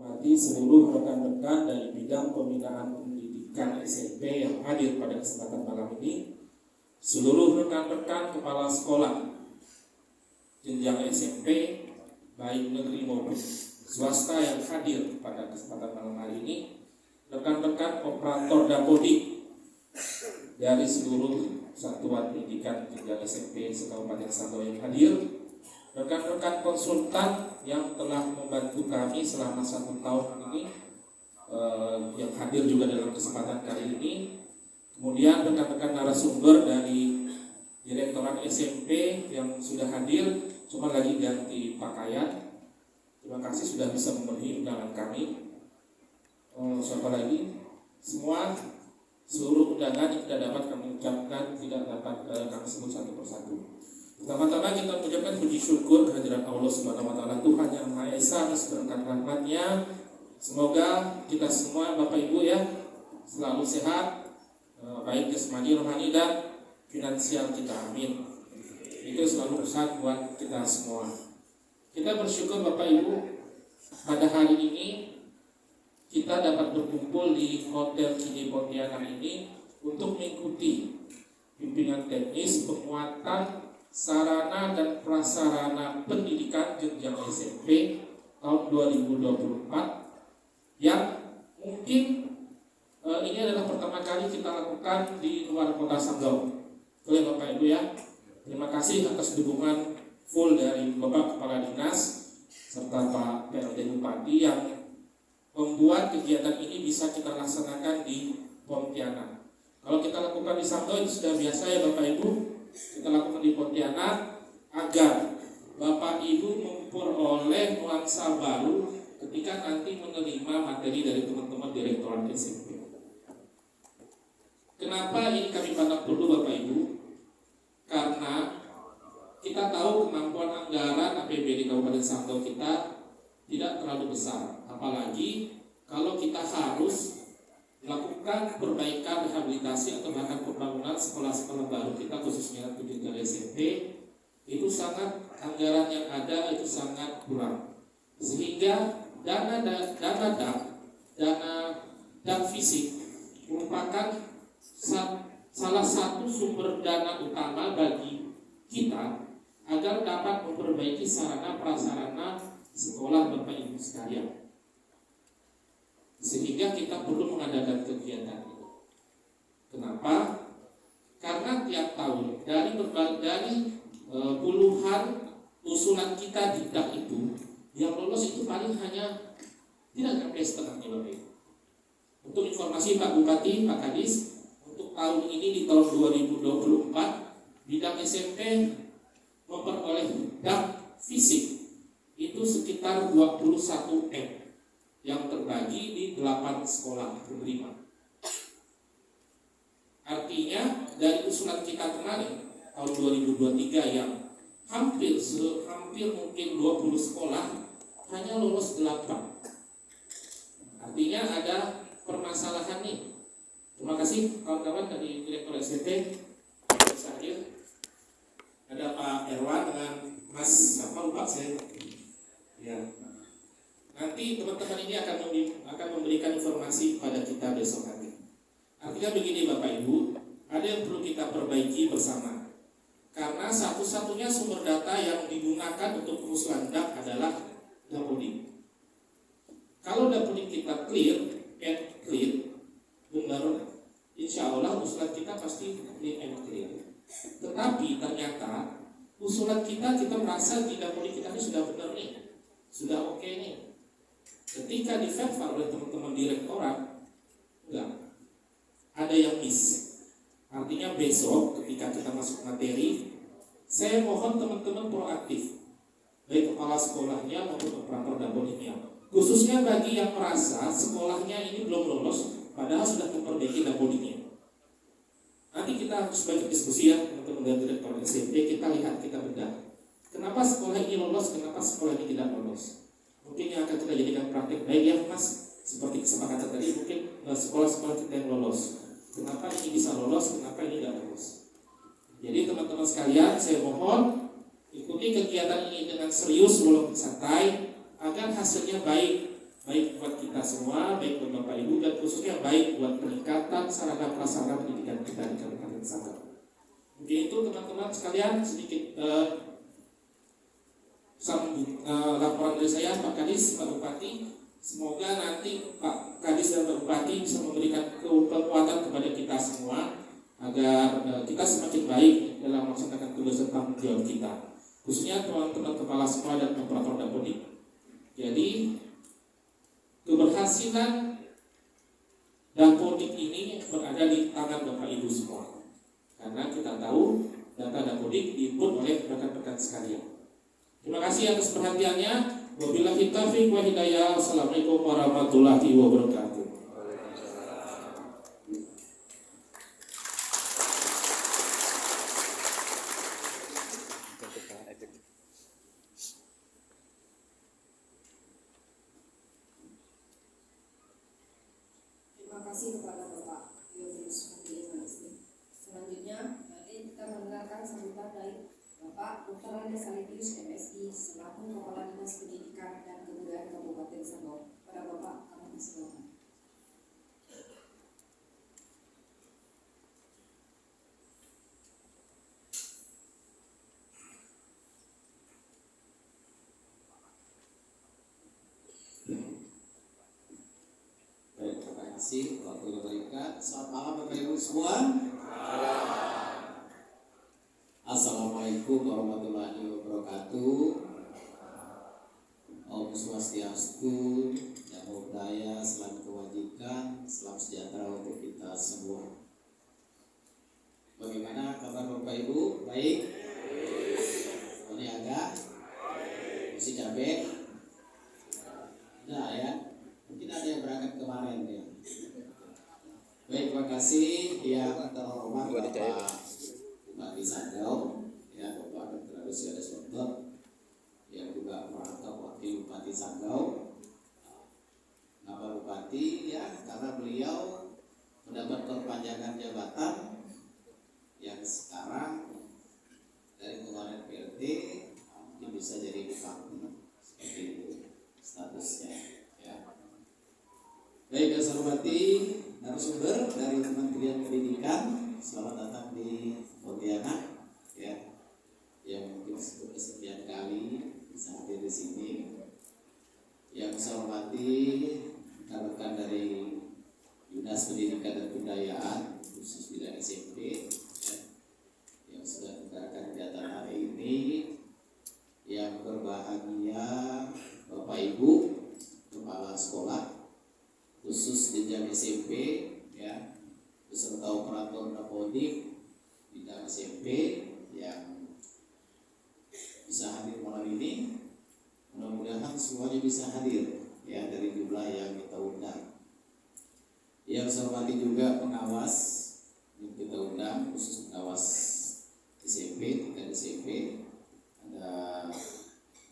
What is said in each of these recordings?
hormati seluruh rekan-rekan dari bidang pembinaan pendidikan SMP yang hadir pada kesempatan malam ini, seluruh rekan-rekan kepala sekolah jenjang SMP baik negeri maupun swasta yang hadir pada kesempatan malam hari ini, rekan-rekan operator dapodik dari seluruh satuan pendidikan jenjang SMP se-Kabupaten Sanggau yang hadir, rekan-rekan konsultan yang telah membantu kami selama 1 tahun ini yang hadir juga dalam kesempatan kali ini, kemudian rekan-rekan narasumber dari Direktorat SMP yang sudah hadir, cuma lagi ganti pakaian. Terima kasih sudah bisa memenuhi undangan kami. Siapa lagi? Semua seluruh undangan yang tidak dapat kami ucapkan, tidak dapat kami sebut satu persatu. Pertama-tama kita mengucapkan puji syukur kehadirat Allah Subhanahu wa taala, Tuhan yang Maha Esa, atas berkat rahmat-Nya. Semoga kita semua Bapak Ibu ya selalu sehat, baik jasmani, rohani dan finansial kita, amin. Itu selalu pesan buat kita semua. Kita bersyukur Bapak Ibu, pada hari ini kita dapat berkumpul di Hotel Cini Pontianak ini untuk mengikuti bimbingan teknis penguatan sarana dan prasarana pendidikan jenjang SMP tahun 2024 yang mungkin ini adalah pertama kali kita lakukan di luar kota Sanggau. Oleh Bapak Ibu ya, terima kasih atas dukungan full dari Bapak Kepala Dinas serta Pak PLT Bupati yang membuat kegiatan ini bisa kita laksanakan di Pontianak. Kalau kita lakukan di Sanggau itu sudah biasa ya Bapak Ibu, kita lakukan di Pontianak agar Bapak Ibu memperoleh nuansa baru ketika nanti menerima materi dari teman-teman Direktorat SMP. Kenapa ini kami pandang perlu Bapak Ibu? Karena kita tahu kemampuan anggaran APBD Kabupaten Sanggau kita tidak terlalu besar, apalagi kalau kita harus melakukan perbaikan, rehabilitasi atau bahkan pembangunan sekolah-sekolah baru kita khususnya pendidikan SMP, itu sangat anggaran yang ada itu sangat kurang, sehingga dana fisik merupakan salah satu sumber dana utama bagi kita agar dapat memperbaiki sarana prasarana sekolah Bapak Ibu sekalian. Sehingga kita perlu mengadakan kegiatan ini. Kenapa? Karena tiap tahun dari puluhan usulan kita di DAK itu, yang lolos itu paling hanya tidak sampai setengahnya Bapak Ibu. Untuk informasi Pak Bupati, Pak Kadis, untuk tahun ini di tahun 2024 bidang SMP memperoleh DAK fisik itu sekitar 21 M yang terbagi di 8 sekolah penerima. Artinya dari usulan kita kemarin tahun 2023 yang hampir mungkin 20 sekolah hanya lolos 8. Artinya ada permasalahan nih. Terima kasih kawan-kawan dari Direktur SMP bisa hadir. Ada Pak Erwan dengan Mas siapa lupa saya. Ya. Nanti teman-teman ini akan memberikan informasi pada kita besok hari. Artinya begini Bapak Ibu, ada yang perlu kita perbaiki bersama. Karena satu-satunya sumber data yang digunakan untuk pengusulan DAK adalah dapodik. Kalau dapodik kita clear, benar, insya Allah usulan kita pasti clear. Tetapi ternyata usulan kita merasa di dapodik kita ini sudah benar nih, sudah oke nih. Ketika diverify oleh teman-teman direktorat, enggak, ada yang miss. Artinya besok ketika kita masuk materi, saya mohon teman-teman proaktif, baik kepala sekolahnya maupun operator dapodiknya, khususnya bagi yang merasa sekolahnya ini belum lolos, padahal sudah memperbaiki dapodiknya. Nanti kita harus banyak diskusi ya teman-teman dari direktur SMP, kita lihat, kita bedah. Kenapa sekolah ini lolos, kenapa sekolah ini tidak lolos? Mungkin yang akan kita jadikan praktik baik ya Mas, seperti kesepakatan tadi, mungkin sekolah-sekolah kita yang lolos. Kenapa ini bisa lolos, kenapa ini tidak lolos? Jadi teman-teman sekalian, saya mohon ikuti kegiatan ini dengan serius walaupun santai, agar hasilnya baik baik buat kita semua, baik buat Bapak Ibu, dan khususnya baik buat peningkatan sarana prasarana pendidikan kita di Kabupaten Sanggau. Mungkin itu teman-teman sekalian sedikit laporan dari saya, Pak Kadis, Pak Bupati. Semoga nanti Pak Kadis dan Pak Bupati bisa memberikan kekuatan kepada kita semua agar kita semakin baik dalam melaksanakan tugas dan tanggung jawab kita, khususnya teman-teman kepala sekolah dan operator dapodik. Jadi keberhasilan dapodik ini berada di tangan Bapak Ibu semua, karena kita tahu data dapodik diinput oleh rekan-rekan sekalian. Terima kasih atas perhatiannya. Wabillahi taufiq wa hidayah. Wassalamualaikum warahmatullahi wabarakatuh. Terima kasih kepada Bapak Yohanes Muhammad. Selanjutnya, nanti kita mendengarkan sambutan dari Bapak Dr. Andes Salidius MSI selaku Kepala Dinas Pendidikan dan Kebudayaan Kabupaten Sanggau. Pada Bapak, kami persilakan. Baik, terima kasih waktu diberikan. Selamat malam Bapak Ibu semua. Assalamualaikum warahmatullahi wabarakatuh. Om Swastiastu, Namo Buddhaya, salam kebajikan, salam sejahtera untuk kita semua. Bagaimana kabar Bapak Ibu? Baik? Ini agak masih capek? Nah ya, mungkin ada yang berangkat kemarin ya. Baik, terima kasih yang terhormat Bapak Bupati Sanggau, ya Bapak Dr. Andes Salidius, yang juga merantau Wakil Bupati Sanggau. Bapak Bupati ya, karena beliau mendapat perpanjangan jabatan yang sekarang dari kemarin PLT mungkin bisa jadi bupati, seperti itu statusnya ya. Baik, dan saya hormati narasumber dari Kementerian Pendidikan, selamat datang di Pontianak ya, yang mungkin kesekian kali bisa hadir di sini. Yang saya hormati rekan dari Dinas Pendidikan dan Kebudayaan khusus bidang SMP ya, yang sudah mengerjakan kegiatan hari ini. Yang berbahagia Bapak Ibu Kepala Sekolah khusus jenjang SMP ya, beserta operator dapodik bidang SMP yang bisa hadir malam ini. Mudah-mudahan semuanya bisa hadir ya dari jumlah yang kita undang. Yang saya hormati juga pengawas yang kita undang, khusus pengawas SMP, tingkat SMP ada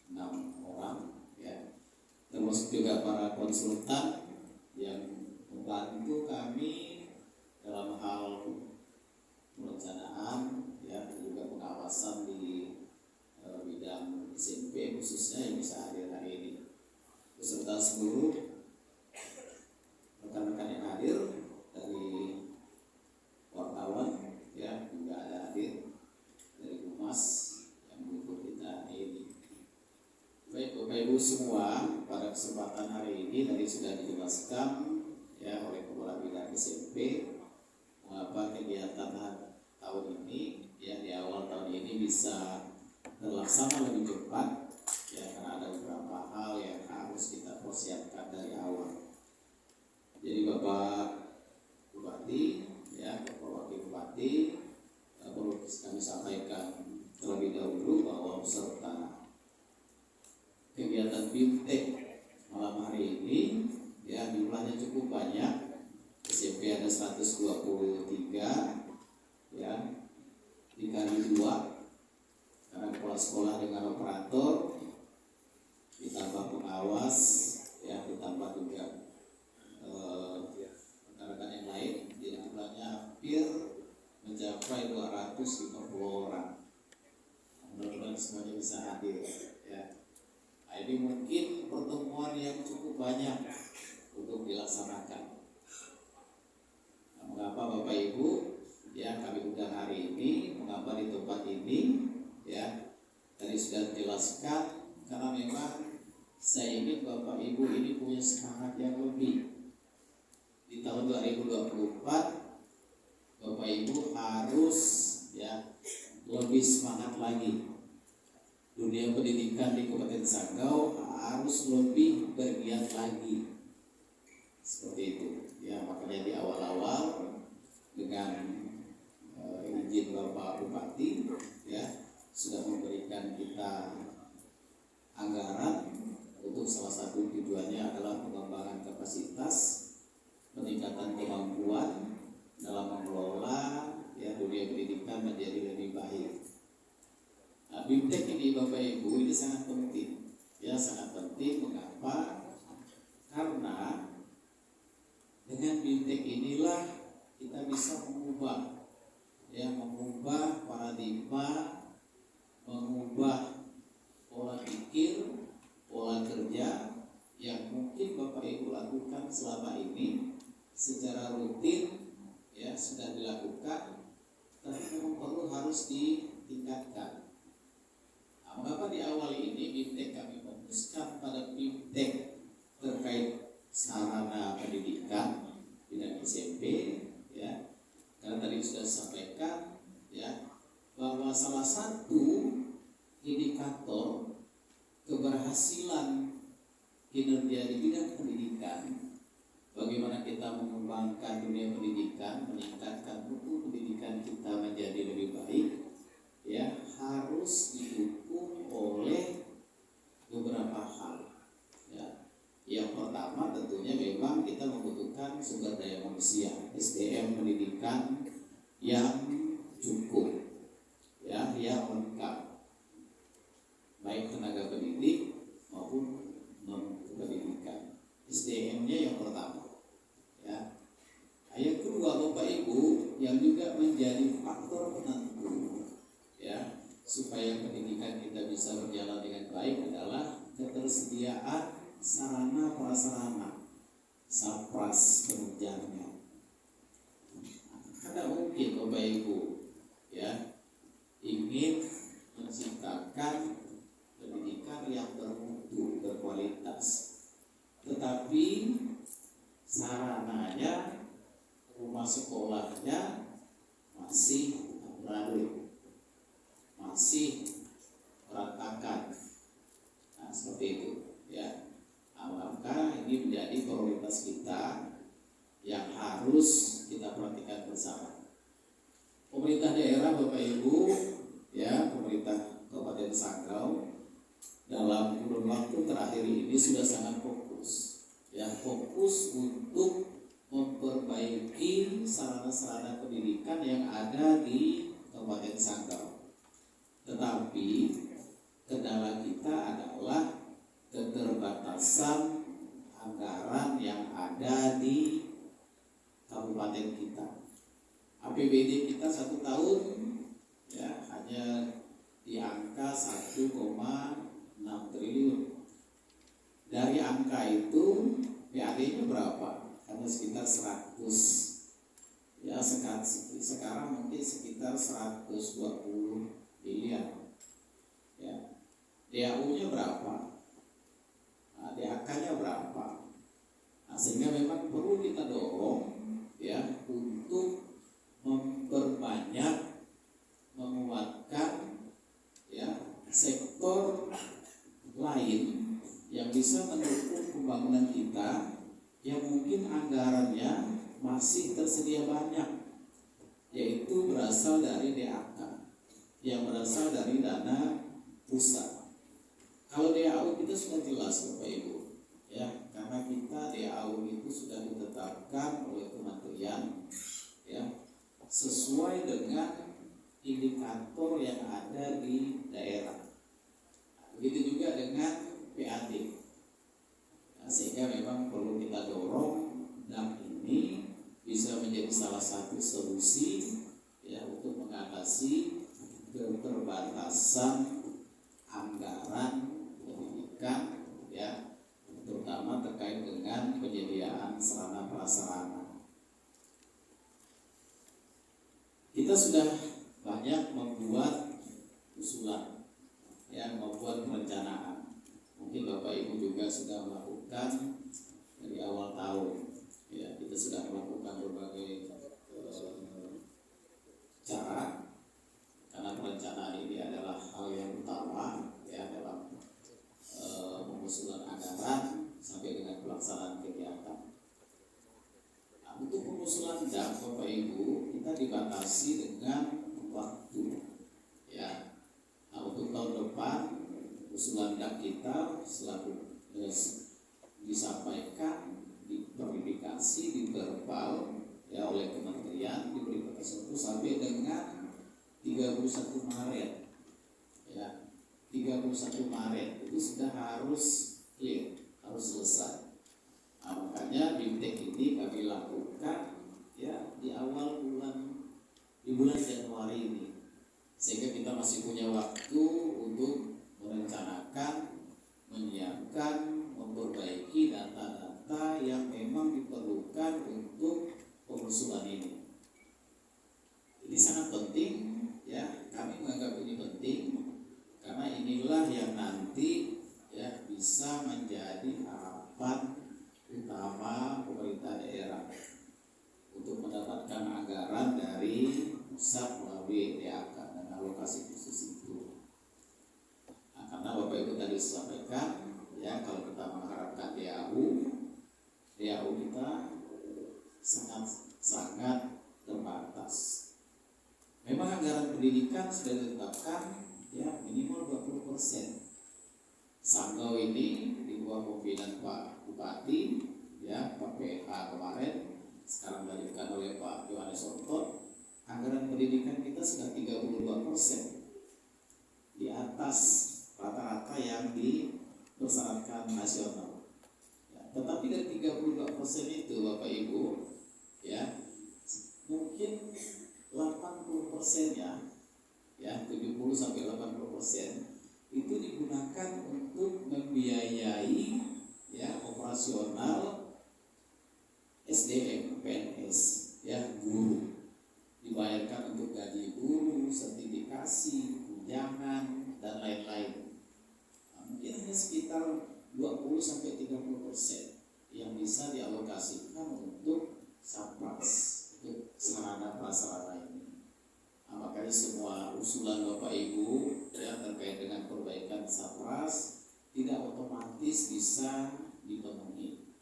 6 orang ya, termasuk juga para konsultan yang membantu kami dalam hal perencanaan ya, juga pengawasan di bidang SMP khususnya yang bisa hadir hari ini, beserta seluruh rekan-rekan yang hadir dari wartawan ya, juga ada hadir dari Humas yang mendukung kita hari ini. Baik Bapak Ibu semua, pada kesempatan hari ini tadi sudah dijelaskan ya oleh Kepala Bidang SMP mengapa kegiatan tahun ini ya di awal tahun ini bisa terlaksana lebih cepat ya, karena ada beberapa hal yang harus kita persiapkan dari awal. Jadi Bapak Bupati ya, Bapak Wakil Bupati, perlu kami sampaikan terlebih dahulu bahwa peserta kegiatan fintech malam hari ini ya jumlahnya cukup banyak. SMP ada 123 ya, dikali 2 karena kepala sekolah dengan operator, ditambah pengawas ya, ditambah juga rekan-rekan yang lain, jadi jumlahnya hampir mencapai 250 orang. Mudah-mudahan semuanya bisa hadir ya. Ini mungkin pertemuan yang cukup banyak untuk dilaksanakan. Nah, mengapa Bapak Ibu ya kami undang hari ini, mengapa di tempat ini ya, tadi sudah dijelaskan karena memang saya ingin Bapak Ibu ini punya semangat yang lebih. Di tahun 2024 Bapak Ibu harus ya lebih semangat lagi. Dunia pendidikan di Kabupaten Sanggau harus lebih bergiat lagi. Seperti itu. Ya, makanya di awal-awal dengan izin Bapak Bupati ya sudah memberikan kita anggaran untuk salah satu tujuannya adalah pengembangan kapasitas, peningkatan kemampuan dalam mengelola ya dunia pendidikan menjadi lebih baik. Nah, BIMTEK ini Bapak Ibu ini sangat penting. Ya, sangat penting. Mengapa? Karena dengan BIMTEK inilah kita bisa mengubah paradigma, mengubah pola pikir, pola kerja yang mungkin Bapak Ibu lakukan selama ini secara rutin ya sudah dilakukan, tapi memang perlu harus ditingkatkan. Nah, mengapa di awal ini BIMTEK kami fokuskan pada BIMTEK terkait sarana pendidikan bidang SMP ya, karena tadi sudah disampaikan ya bahwa salah satu indikator keberhasilan kinerja di bidang pendidikan, bagaimana kita mengembangkan dunia pendidikan, meningkatkan mutu pendidikan kita menjadi lebih baik ya, harus didukung oleh beberapa hal ya. Yang pertama tentunya memang kita membutuhkan sumber daya manusia, SDM pendidikan yang cukup ya, yang lengkap, baik tenaga pendidik maupun non pendidikan. SDM-nya yang pertama ya. Yang kedua Bapak Ibu yang juga menjadi faktor penentu ya supaya pendidikan kita bisa berjalan dengan baik adalah ketersediaan sarana prasarana, SAPRAS penunjangnya. Ada mungkin Bapak Ibu ya ingin menciptakan pendidikan yang bermutu, berkualitas, tetapi sarananya, rumah sekolahnya masih amburadul, masih berantakan. Nah, seperti itu ya. Maka ini menjadi prioritas kita yang harus kita perhatikan bersama. Pemerintah daerah Bapak Ibu ya, pemerintah Kabupaten Sanggau dalam kurun waktu terakhir ini sudah sangat fokus ya, fokus untuk memperbaiki sarana-sarana pendidikan yang ada di Kabupaten Sanggau. Tetapi kendala kita adalah keterbatasan anggaran yang ada di kabupaten kita. APBD kita 1 tahun ya hanya di angka 1,6 triliun. Dari angka itu PAD-nya berapa? Hanya sekitar 100 ya, sekarang mungkin sekitar 120 miliar ya. DAU-nya berapa? DAK-nya berapa? Nah, sehingga memang perlu kita dorong ya untuk memperbanyak, menguatkan ya sektor lain yang bisa mendukung pembangunan kita yang mungkin anggarannya masih tersedia banyak, yaitu berasal dari DAK yang berasal dari dana pusat. Kalau DAU kita sudah jelas Bapak Ibu ya, karena kita DAU itu sudah ditetapkan oleh kementerian ya sesuai dengan indikator yang ada di daerah. Begitu juga dengan PAD. Nah, sehingga memang perlu kita dorong dan ini bisa menjadi salah satu solusi ya untuk mengatasi keterbatasan anggaran pendidikan ya, terutama terkait penyediaan sarana prasarana. Kita sudah banyak membuat usulan, ya, membuat perencanaan. Mungkin Bapak Ibu juga sudah melakukan dari awal tahun. Ya, kita sudah melakukan berbagai cara, karena perencanaan ini adalah hal yang utama, ya, dalam pengusulan anggaran sampai dengan pelaksanaan kegiatan. Nah, untuk pengusulan DAP Bapak Ibu kita dibatasi dengan waktu, ya. Nah, untuk tahun depan usulan DAP kita selalu disampaikan, diverifikasi, diverbal, ya, oleh kementerian, diberi batas waktu sampai dengan 31 Maret, ya. 31 Maret itu sudah harus clear, harus selesai. Nah, makanya BIMTEK ini kami lakukan, ya, di bulan Januari ini, sehingga kita masih punya waktu untuk merencanakan, menyiapkan, memperbaiki data-data yang memang diperlukan untuk pengusulan ini. Ini sangat penting, ya, kami menganggap ini penting karena inilah yang nanti, ya, bisa menjadi harapan utama pemerintah daerah untuk mendapatkan anggaran dari pusat melalui DAK dan alokasi khusus itu. Nah, karena Bapak Ibu tadi sampaikan, ya, kalau kita mengharapkan DAU kita sangat terbatas. Memang anggaran pendidikan sudah ditetapkan, ya, minimal 20%. Sanggau ini di bawah pimpinan Pak Bupati, ya, Pak PH kemarin, sekarang dilanjutkan oleh Pak Yohanes Orton, anggaran pendidikan kita sudah 32%, di atas rata-rata yang dipersyaratkan nasional. Ya, tetapi dari 32% itu Bapak Ibu, ya, mungkin 80%-nya, ya, 70-80% itu digunakan untuk membiayai, ya, operasional SDM, PNS, ya, guru, dibayarkan untuk gaji guru, sertifikasi, tunjangan, dan lain-lain. Nah, mungkin hanya sekitar 20-30% yang bisa dialokasikan untuk Sapras, untuk sarana prasarana ini. Nah, makanya semua usulan Bapak Ibu, ya, terkait dengan perbaikan Sapras tidak otomatis bisa dipenuhi,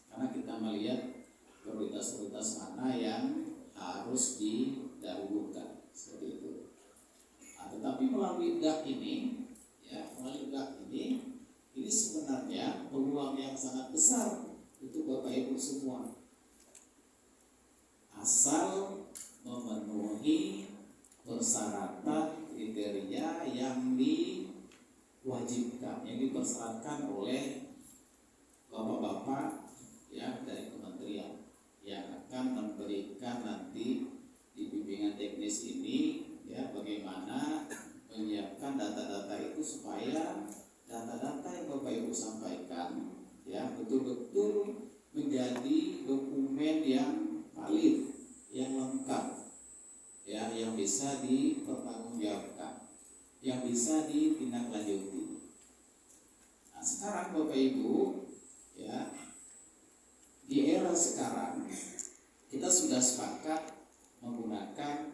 karena kita melihat prioritas-prioritas mana yang harus didahulukan, seperti itu. Nah, tetapi melalui DAK ini, ya, ini sebenarnya peluang yang sangat besar untuk Bapak Ibu semua, asal memenuhi persyaratan kriteria yang diwajibkan, yang dipersyaratkan oleh bapak-bapak, ya, dari kementerian yang akan memberikan nanti di bimbingan teknis ini, ya, bagaimana menyiapkan data-data itu supaya data-data yang Bapak Ibu sampaikan, ya, betul-betul menjadi dokumen yang valid, yang lengkap, ya, yang bisa dipertanggungjawabkan, yang bisa ditindaklanjuti. Nah, sekarang Bapak Ibu, ya, di era sekarang kita sudah sepakat menggunakan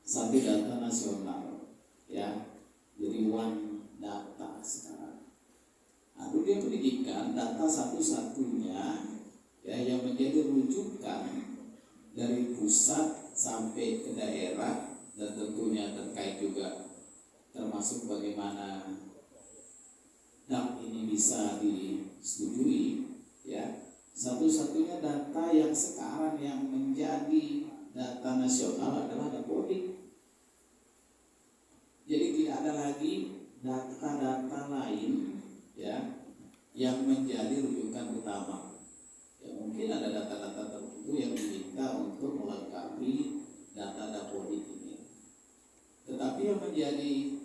satu data nasional, ya, jadi one data sekarang. Nah, dunia pendidikan data satu-satunya, ya, yang menjadi rujukan dari pusat sampai ke daerah, dan tentunya terkait juga termasuk bagaimana DAP ini bisa disetujui, ya. Satu-satunya data yang sekarang yang menjadi data nasional adalah Dapodik. Jadi tidak ada lagi data-data lain, ya, yang menjadi rujukan utama. Ya, mungkin ada data-data tertentu yang diminta untuk melengkapi data Dapodik ini. Tetapi yang menjadi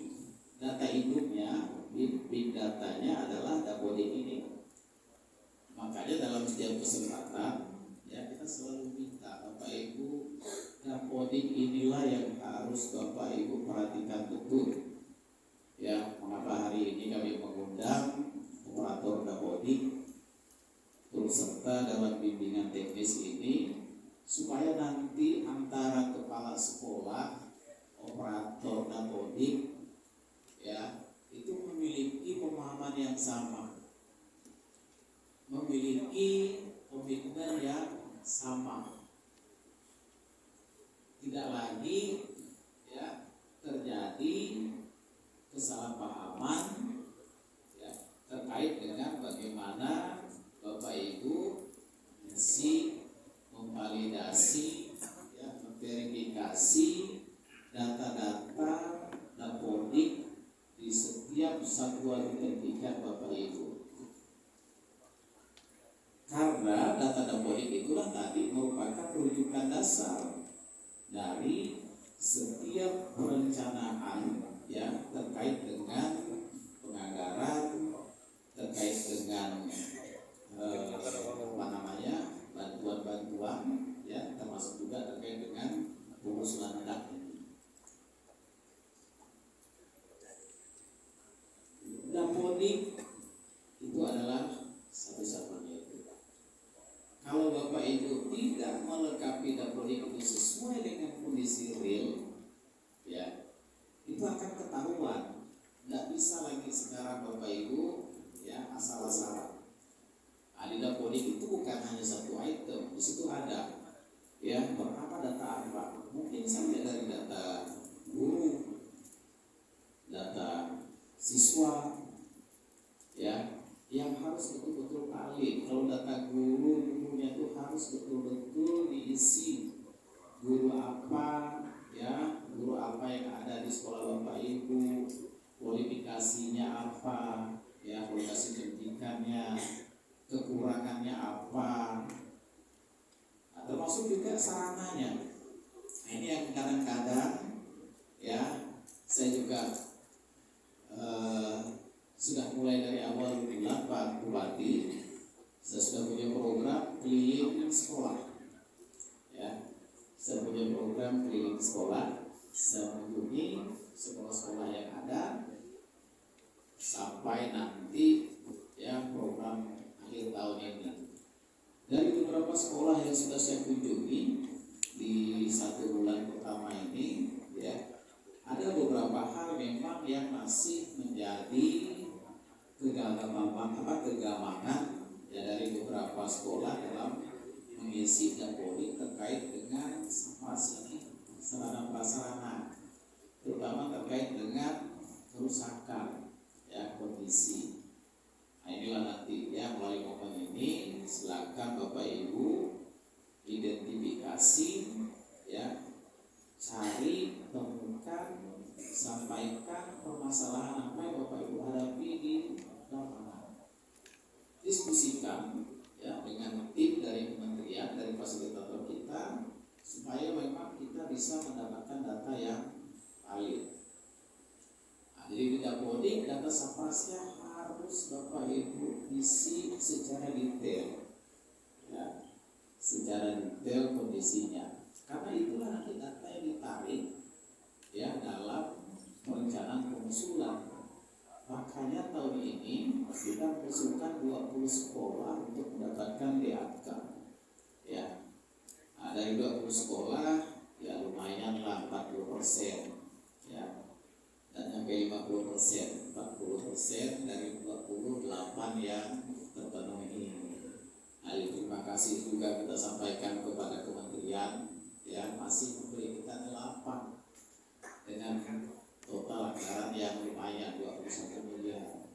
data induknya, big datanya adalah Dapodik ini. Maka kesempatan, ya kita selalu minta Bapak Ibu, Dapodik inilah yang harus Bapak Ibu perhatikan betul. Ya, mengapa hari ini kami mengundang operator Dapodik turut serta dalam bimbingan teknis ini, supaya nanti antara kepala sekolah, operator Dapodik, ya itu memiliki pemahaman yang sama, memiliki komitmen yang sama, tidak lagi ya terjadi kesalahpahaman ya terkait dengan bagaimana Bapak Ibu mesti memvalidasi ya memverifikasi data-data Dapodik di setiap satuan pendidikan Bapak Ibu. Karena data Dapodik itulah tadi merupakan rujukan dasar dari setiap perencanaan yang terkait dengan penganggaran, terkait dengan bantuan-bantuan, ya termasuk juga terkait dengan pengusulan data. Dapodik itu adalah satu-satunya itu. Kalau Bapak Ibu tidak melengkapi Dapodik itu sesuai dengan kondisi real, ya itu akan ketahuan. Tidak bisa lagi sekarang Bapak Ibu ya asal-asalan. Di Dapodik itu bukan hanya satu item, di situ ada ya berapa data apa. Mungkin saja dari data guru, data siswa, ya yang harus betul-betul valid. Kalau data gurunya itu harus betul-betul diisi. Guru apa, ya guru apa yang ada di sekolah Bapak Ibu, kualifikasinya apa, ya kualifikasi pendidikannya, kekurangannya apa, termasuk juga sarananya. Nah, ini yang kadang-kadang ya saya juga sudah mulai dari awal bulan Pak Bupati, saya sudah punya program keliling sekolah. Ya, saya punya program keliling sekolah, saya mengunjungi sekolah-sekolah yang ada sampai nanti ya program akhir tahun ini. Dari beberapa sekolah yang sudah saya kunjungi di 1 bulan pertama ini, ya ada beberapa hal memang yang masih menjadi kegamangan ya dari beberapa sekolah dalam mengisi Dapodik terkait dengan sarana prasarana, terutama terkait dengan kerusakan ya kondisi. Nah, inilah nanti ya melalui momen ini silakan Bapak Ibu identifikasi ya, cari, temukan, sampaikan permasalahan apa yang Bapak Ibu hadapi di lapangan. Diskusikan ya dengan tim dari kementerian, dari fasilitator kita, supaya memang kita bisa mendapatkan data yang valid. Nah, jadi di Dapodik data saprasnya harus Bapak Ibu isi secara detail, ya, secara detail kondisinya. Karena itulah nanti data yang ditarik ya dalam perencanaan pengusulan. Makanya tahun ini kita mengusulkan 20 sekolah untuk mendapatkan DAK. Ya, nah, dari 20 sekolah ya lumayan lah 40%, ya, dan sampai 50%, 40% dari 28 yang terpenuhi. Nah, terima kasih juga kita sampaikan kepada kementerian ya masih memberi kita 8 dengan total anggaran yang lumayan 21 miliar.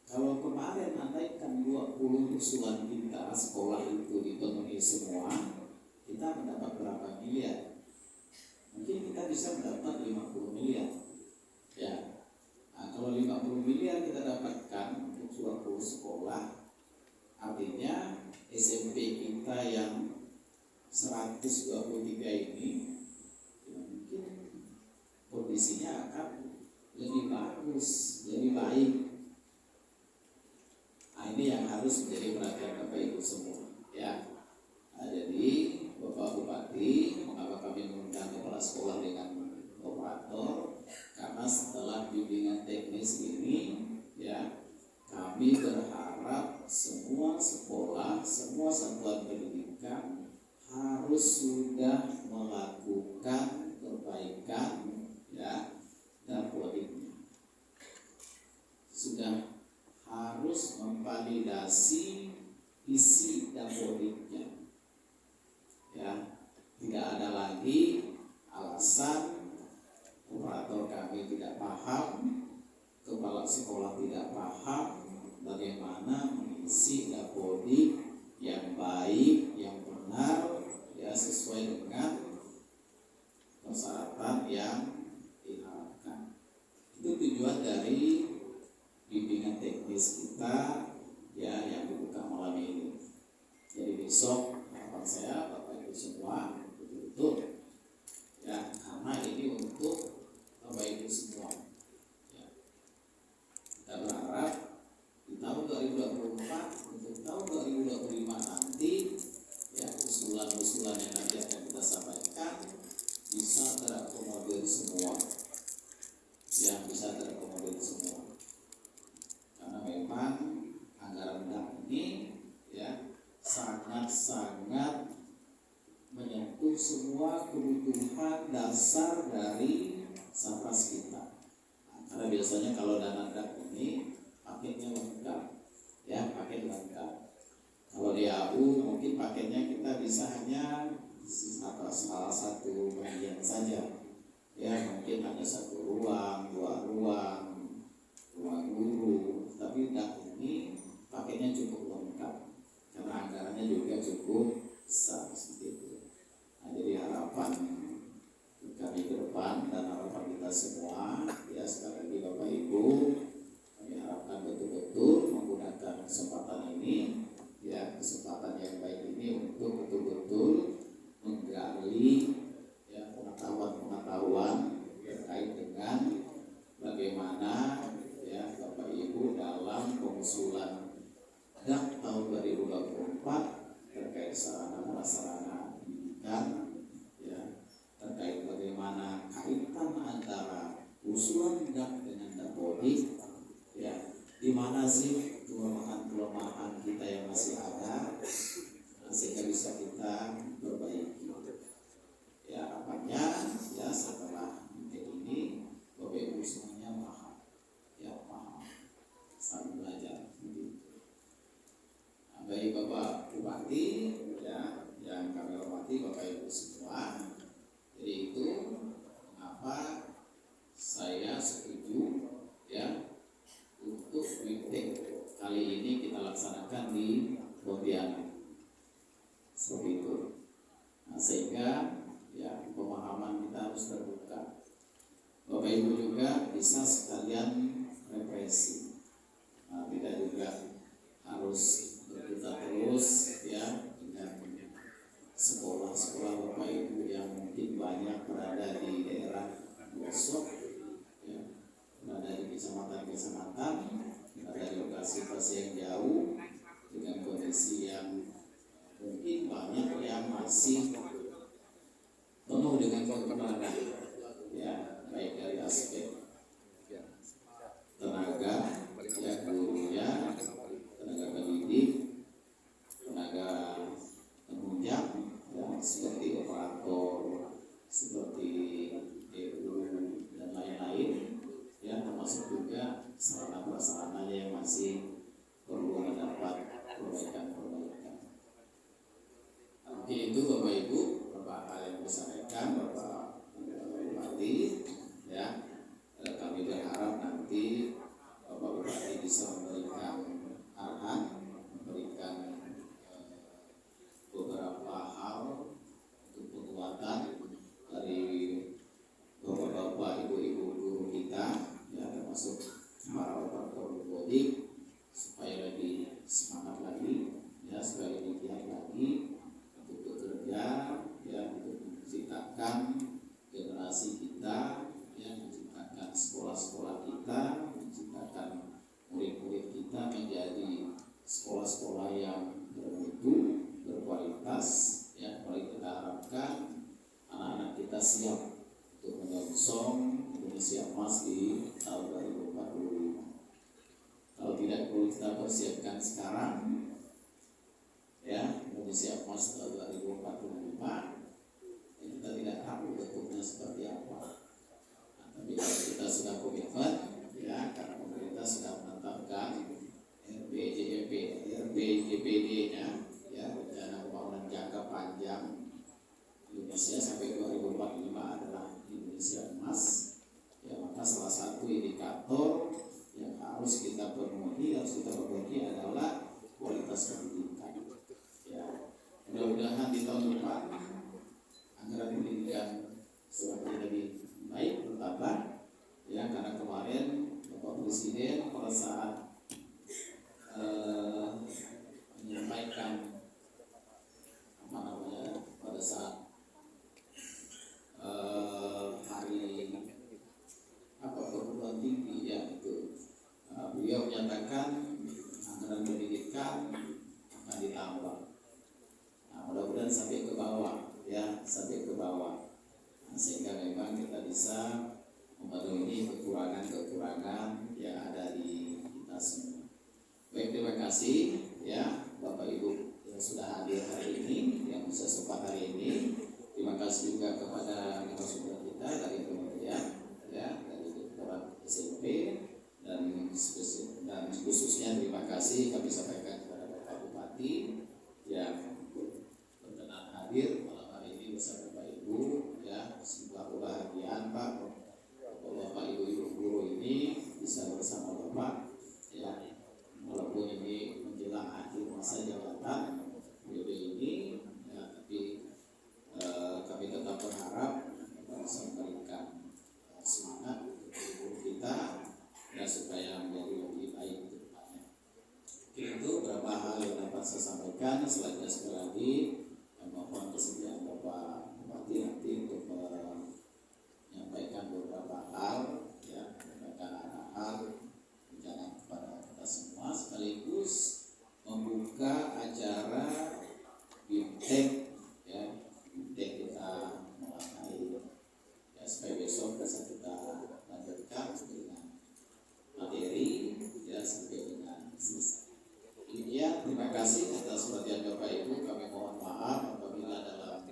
Kalau kemarin andaikan 20 usulan kita sekolah itu dipenuhi semua, kita mendapat berapa miliar? Mungkin kita bisa mendapat 50 miliar. Ya. Nah, kalau 50 miliar kita dapatkan untuk 20 sekolah, artinya SMP kita yang 123 ini ya mungkin kondisinya akan lebih bagus, lebih baik. Nah, ini yang harus menjadi perhatian Bapak Ibu semua. Ya. operator, karena setelah bimbingan teknis ini ya kami berharap semua sekolah, semua satuan pendidikan harus sudah melakukan perbaikan ya dapodiknya, sudah harus memvalidasi isi dapodiknya ya. Tidak ada lagi alasan operator kami tidak paham, kepala sekolah tidak paham bagaimana mengisi dapodik yang baik, yang benar ya, sesuai dengan persyaratan yang diharapkan. Itu tujuan dari bimbingan teknis kita ya yang dibuka malam ini. Jadi besok harapan saya Bapak Ibu semua betul ya, karena ini untuk Bapak Ibu semua ya. Kita berharap di tahun 2024 untuk tahun 2025 nanti ya, usulan-usulan yang nanti akan kita sampaikan bisa terakomodir semua, yang bisa terakomodir semua, karena memang anggaran DAP ini ya sangat-sangat menyentuh semua kebutuhan dasar dari Satgas kita. Nah, karena biasanya kalau dana DAP ini paketnya lengkap, ya paket lengkap. Kalau di AU mungkin paketnya kita bisa hanya salah satu bagian saja, ya mungkin hanya satu ruang, dua ruang, ruang guru. Tapi DAP ini paketnya cukup lengkap, karena anggarannya juga cukup besar seperti itu. Nah, jadi harapan kami ke depan dan harapan kita semua ya, sekali lagi Bapak Ibu, kami harapkan betul-betul menggunakan kesempatan ini ya, kesempatan yang baik ini untuk betul-betul menggali ya pengetahuan terkait dengan bagaimana ya Bapak Ibu dalam pengusulan DAP tahun 2024 terkait sarana prasarana pendidikan ya, terkait bagaimana kaitan antara usulan DAP dengan dapodik ya, di mana sih kelemahan kita yang masih ada, sehingga bisa kita perbaiki. Ya harapannya ya setelah ini Bapak Ibu semuanya paham ya, paham saling belajar begitu. Baik Bapak Bupati ya, yang kami hormati Bapak Ibu semua. Jadi itu mengapa saya setuju ya untuk meeting kali ini kita laksanakan di Pontianak seperti itu. Nah, sehingga ya pemahaman kita harus terbuka. Bapak Ibu juga bisa sekalian refleksi. Nah, tidak juga harus berputar terus ya dengan sekolah-sekolah Bapak Ibu yang mungkin banyak berada di daerah pelosok ya, berada di kecamatan-kecamatan, berada di lokasi-lokasi yang jauh dengan kondisi yang mungkin banyak yang masih penuh dengan kekurangan ya, baik dari aspek tenaga ya, gurunya, tenaga pendidik, tenaga penunjang ya, seperti operator, seperti EU dan lain-lain ya, termasuk juga sarana prasarana yang masih perlu mendapat perbaikan. Mungkin itu Bapak Ibu, beberapa hal yang disampaikan Bapak Bupati ya. Kami berharap nanti Bapak Bupati bisa memberikan arahan, memberikan beberapa hal untuk penguatan dari Bapak-bapak, ibu-ibu guru kita ya, termasuk para operator dapodik, supaya lebih semangat lagi ya, supaya lebih giat lagi untuk bekerja ya, untuk menciptakan generasi kita ya, menciptakan sekolah-sekolah kita, menciptakan murid-murid kita menjadi sekolah-sekolah yang bermutu, berkualitas ya. Mari kita harapkan anak-anak kita siap untuk menyongsong Indonesia Emas di tahun 2045. Kalau tidak perlu kita persiapkan sekarang, ya Indonesia Emas tahun 2045, ya, kita tidak tahu bentuknya seperti apa. Nah, tapi kalau kita sudah komitmen, ya karena pemerintah sudah menetapkan RPJPD-nya, ya rencana pembangunan jangka panjang Indonesia sampai 2045 adalah Indonesia Emas. Ya maka salah satu indikator yang harus kita penuhi, harus kita perbaiki adalah kualitas pendidikan. Ya, mudah-mudahan di tahun depan anggaran pendidikan semakin lebih baik bertambah. Ya, karena kemarin Bapak Presiden pada saat menyampaikan pada saat hari perguruan tinggi ya itu beliau menyatakan anggaran pendidikan akan ditambah. Nah, mudah-mudahan sampai ke bawah, ya sampai ke bawah, sehingga memang kita bisa memenuhi kekurangan yang ada di kita semua. Baik, terima kasih ya Bapak Ibu yang sudah hadir hari ini, yang bisa sempat hari ini. Terima kasih juga kepada narasumber kita dari kementerian, ya dari Direktorat SMP dan khususnya terima kasih kami sampaikan kepada Bapak Bupati yang berkenan hadir malam hari ini bersama Bapak Ibu, ya sebuah kebahagiaan Pak Bapak Ibu guru ini bisa bersama Bapak, ya walaupun ini menjelang akhir masa jabatan periode ini, ya tapi kami tetap berharap bisa memberikan semangat untuk kita ya supaya menjadi lebih baik ke depannya. Itu beberapa hal yang dapat saya sampaikan. Selanjutnya sekali lagi mohon kesediaan Bapak Bupati nanti untuk menyampaikan beberapa hal, ya menyampaikan hal rencana kepada kita semua sekaligus membuka acara BIMTEK, ya BIMTEK kita mulai ya supaya besok bisa kita lanjutkan dengan materi ya sampai dengan selesai. Demikian, terima kasih atas perhatian Bapak Ibu. Kami mohon maaf apabila dalam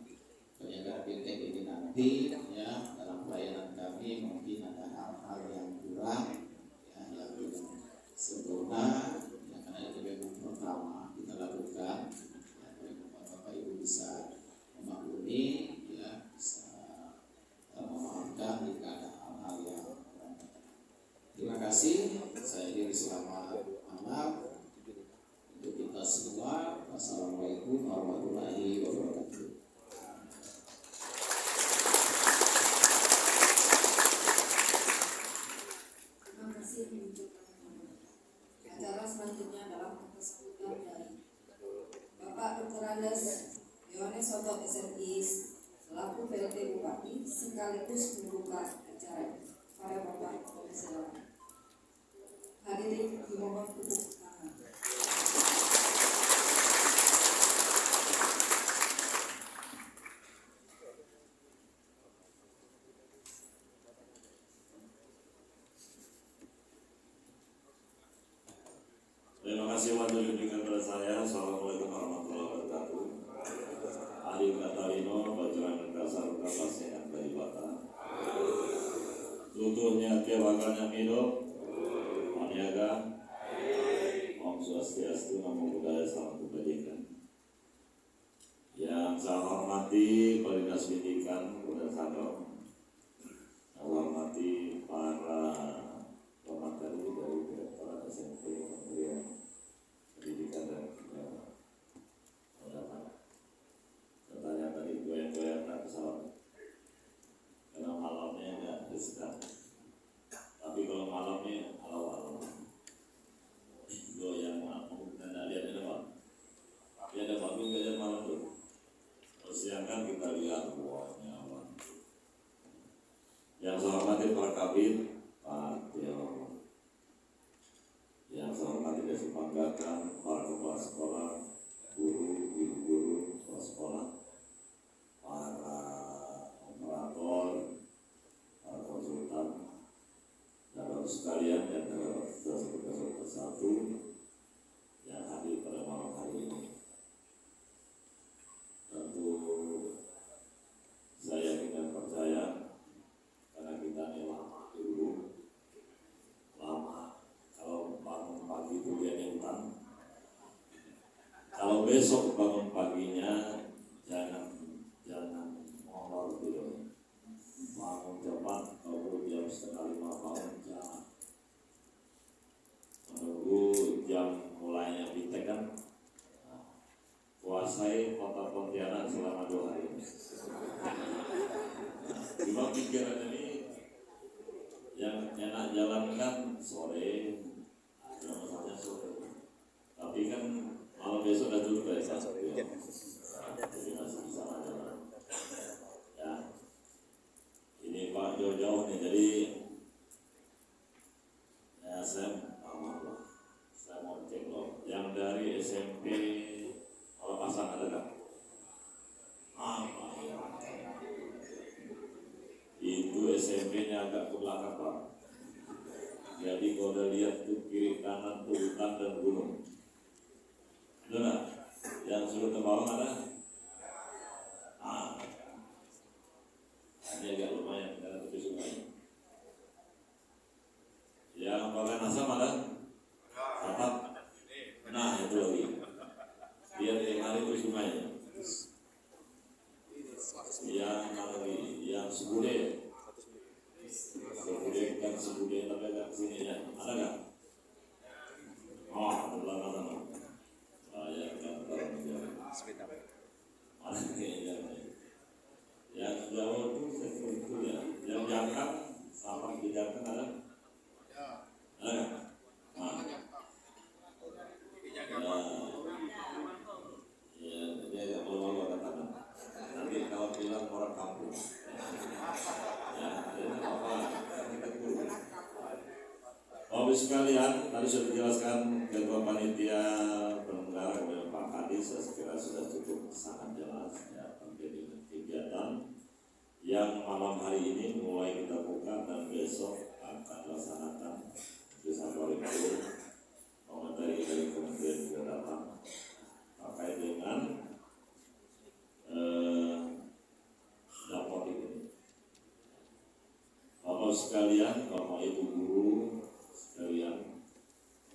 penyelenggaraan BIMTEK ini nanti ya dalam pelayanan kami mungkin ada hal-hal yang kurang, ya yang belum sempurna, ya karena itu baru pertama kita lakukan. Ya, Bapak Ibu bisa memaklumi, ya bisa memaafkan jika ada hal-hal yang kurang. Terima kasih. Saya diri selamat malam untuk kita semua. Wassalamualaikum warahmatullahi wabarakatuh. Terima kasih. Acara selanjutnya adalah sambutan dari Bapak Dr. Andes Yohanes Soto SMI selaku PLT Bupati sekaligus membuka acara. Para Bapak Komisioner hadirin dimohon tepuk tangan. Terima kasih waktu diberikan kepada saya. Assalamualaikum warahmatullahi wabarakatuh. Adik Katarino, Bajaran Kasar Kapasian dari Batam. Tuturnya tiawakan yang hidup, maniaga, Om Swastiastu, Namo Buddhaya, Salam Kebajikan. Yang saya hormati Kepala Dinas Pendidikan Kabupaten Sanggau, saya hormati para pemateri dari Direktorat SMP Kementerian Pendidikan dan katanya tadi goyang-goyang pesawat karena malamnya nggak sedang, tapi kalau malamnya alau-alau goyang malam dan lihat ada apa? Ya ada bagus gajah malam tuh. Terus siang kan kita lihat buahnya awan. Yang saya hormati para kabin, Pak Tio. Yang saya hormati dan saya banggakan para kepala sekolah, guru, ibu guru, kepala sekolah, para operator, Kalau besok bangun paginya jangan molor dulu. Bangun cepat, kalau jam 4:30 bangun jangan. Menunggu jam mulainya bitek kan. Kuasai kota Pontianak selama 2 hari. Cuma pikiran ini yang enak jalankan sore, yang masalahnya sore. Tapi kan malam besok udah tutup ya. Jadi masih bisa jalan. Ya, ini Pak jauh-jauh nih. Jadi ya saya mau cek loh. Yang dari SMP pasang ada nggak? Itu SMP-nya agak ke belakang Pak. Jadi kalau udah lihat tuh kiri kanan tuh hutan dan gunung. Benar? Yang suruh ke bawah ada? Ini agak lumayan karena tepi sungai. Yang bagian asam ada? Atap? Nah itu lagi. Lihat yang hari itu sungainya. Yang lagi, yang Sebude kan Sebude tapi agak kesini ya. Ada nggak? Oh, ada belakang sana. Ya kan ada kayaknya. Yang jauh itu ya. Yang jangkang sama di jangkang ada? Ada nggak? Ya, dia kalau katakan. Nanti kalau bilang orang kampung. Ya, ini apa? Bapak sekalian, tadi sudah dijelaskan Ketua Panitia Penyelenggara kepada Pak Kadis, saya kira sudah cukup sangat jelas ya terkait kegiatan yang malam hari ini mulai kita buka dan besok akan dilaksanakan di Sabari Malu. Materi dari Kementerian juga datang terkait dengan dapat ini. Bapak sekalian, Bapak Ibu guru sekalian,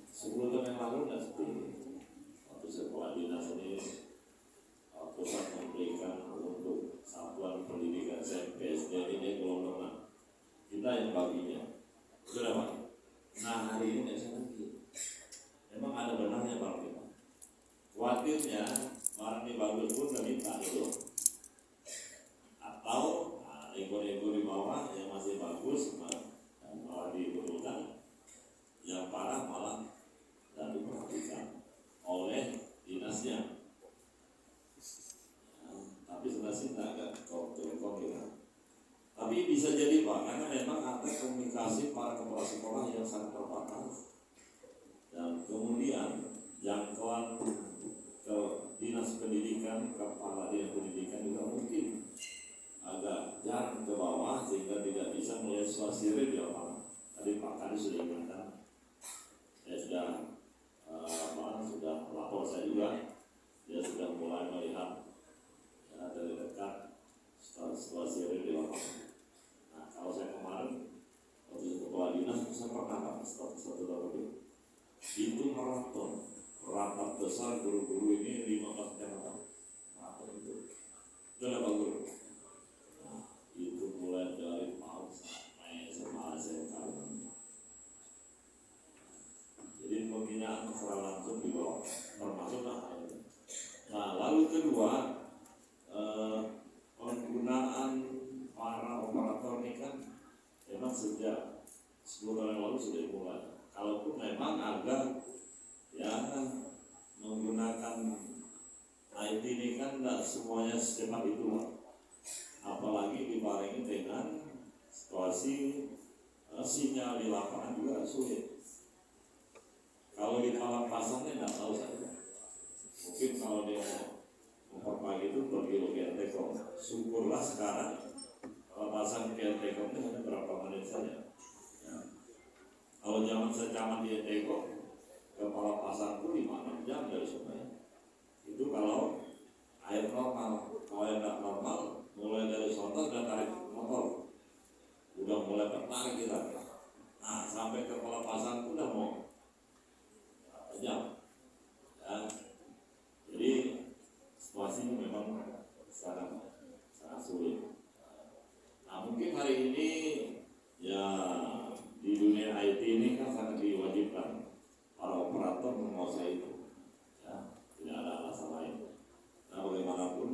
10 tahun yang lalu dan seperti ini, waktu sekolah dinas ini pusat memberikan untuk satuan pendidikan SMP SD ini gelombang kita yang baginya sudah Pak. Nah hari ini tidak lagi. Memang ada benarnya Pak kita. Khawatirnya barang ini bagus pun nggak minta gitu. Atau ekor-ekor di bawah yang masih bagus malah dibutuhkan, yang parah malah dan diperhatikan oleh dinasnya. Tapi sebenarnya sih agak kok ya. Tapi bisa jadi Pak, karena memang ada komunikasi para kepala sekolah yang sangat terbatas. Dan kemudian jangkauan ke dinas pendidikan, kepala dinas pendidikan juga mungkin agak jarang ke bawah sehingga tidak bisa melihat situasi real di lapangan. Tadi Pak Kadis sudah ingatkan, saya sudah lapor saya juga, dia sudah mulai melihat dari dekat situasi real di lapangan. Nah kalau saya kemarin waktu kepala dinas saya pernah satu tahun lebih. Itu rapat besar guru-guru ini 15 kecamatan. Rapat itu sudah Pak Guru. Nah, itu mulai dari PAUD sampai SMA SMK. Jadi pembinaan secara langsung di bawah, termasuk nah lalu kedua penggunaan para operator ini kan memang sejak 10 tahun yang lalu sudah dimulai. Kalaupun memang agak ya menggunakan IT ini kan tidak semuanya secepat itu Pak. Apalagi dibarengi dengan situasi sinyal di lapangan juga sulit. Kalau di Palangpasangnya tidak tahu saja. Mungkin kalau dia memperbaiki itu pergi ke Telkom. Syukurlah sekarang Palangpasang ke Telkom ini hanya berapa menit saja. Kalau zaman secaman di Teko, kepala pasarku 5-6 jam dari sungai. Itu kalau air normal. Kalau yang tidak normal, mulai dari soto dan tarik motor. Udah mulai tertarik kita. Nah, sampai kepala pasarku udah mau jam. Ya. Jadi sangat sulit. Nah mungkin hari ini ya di dunia IT ini kan sangat diwajibkan para operator menguasai itu, ya tidak ada alasan lain. Nah bagaimanapun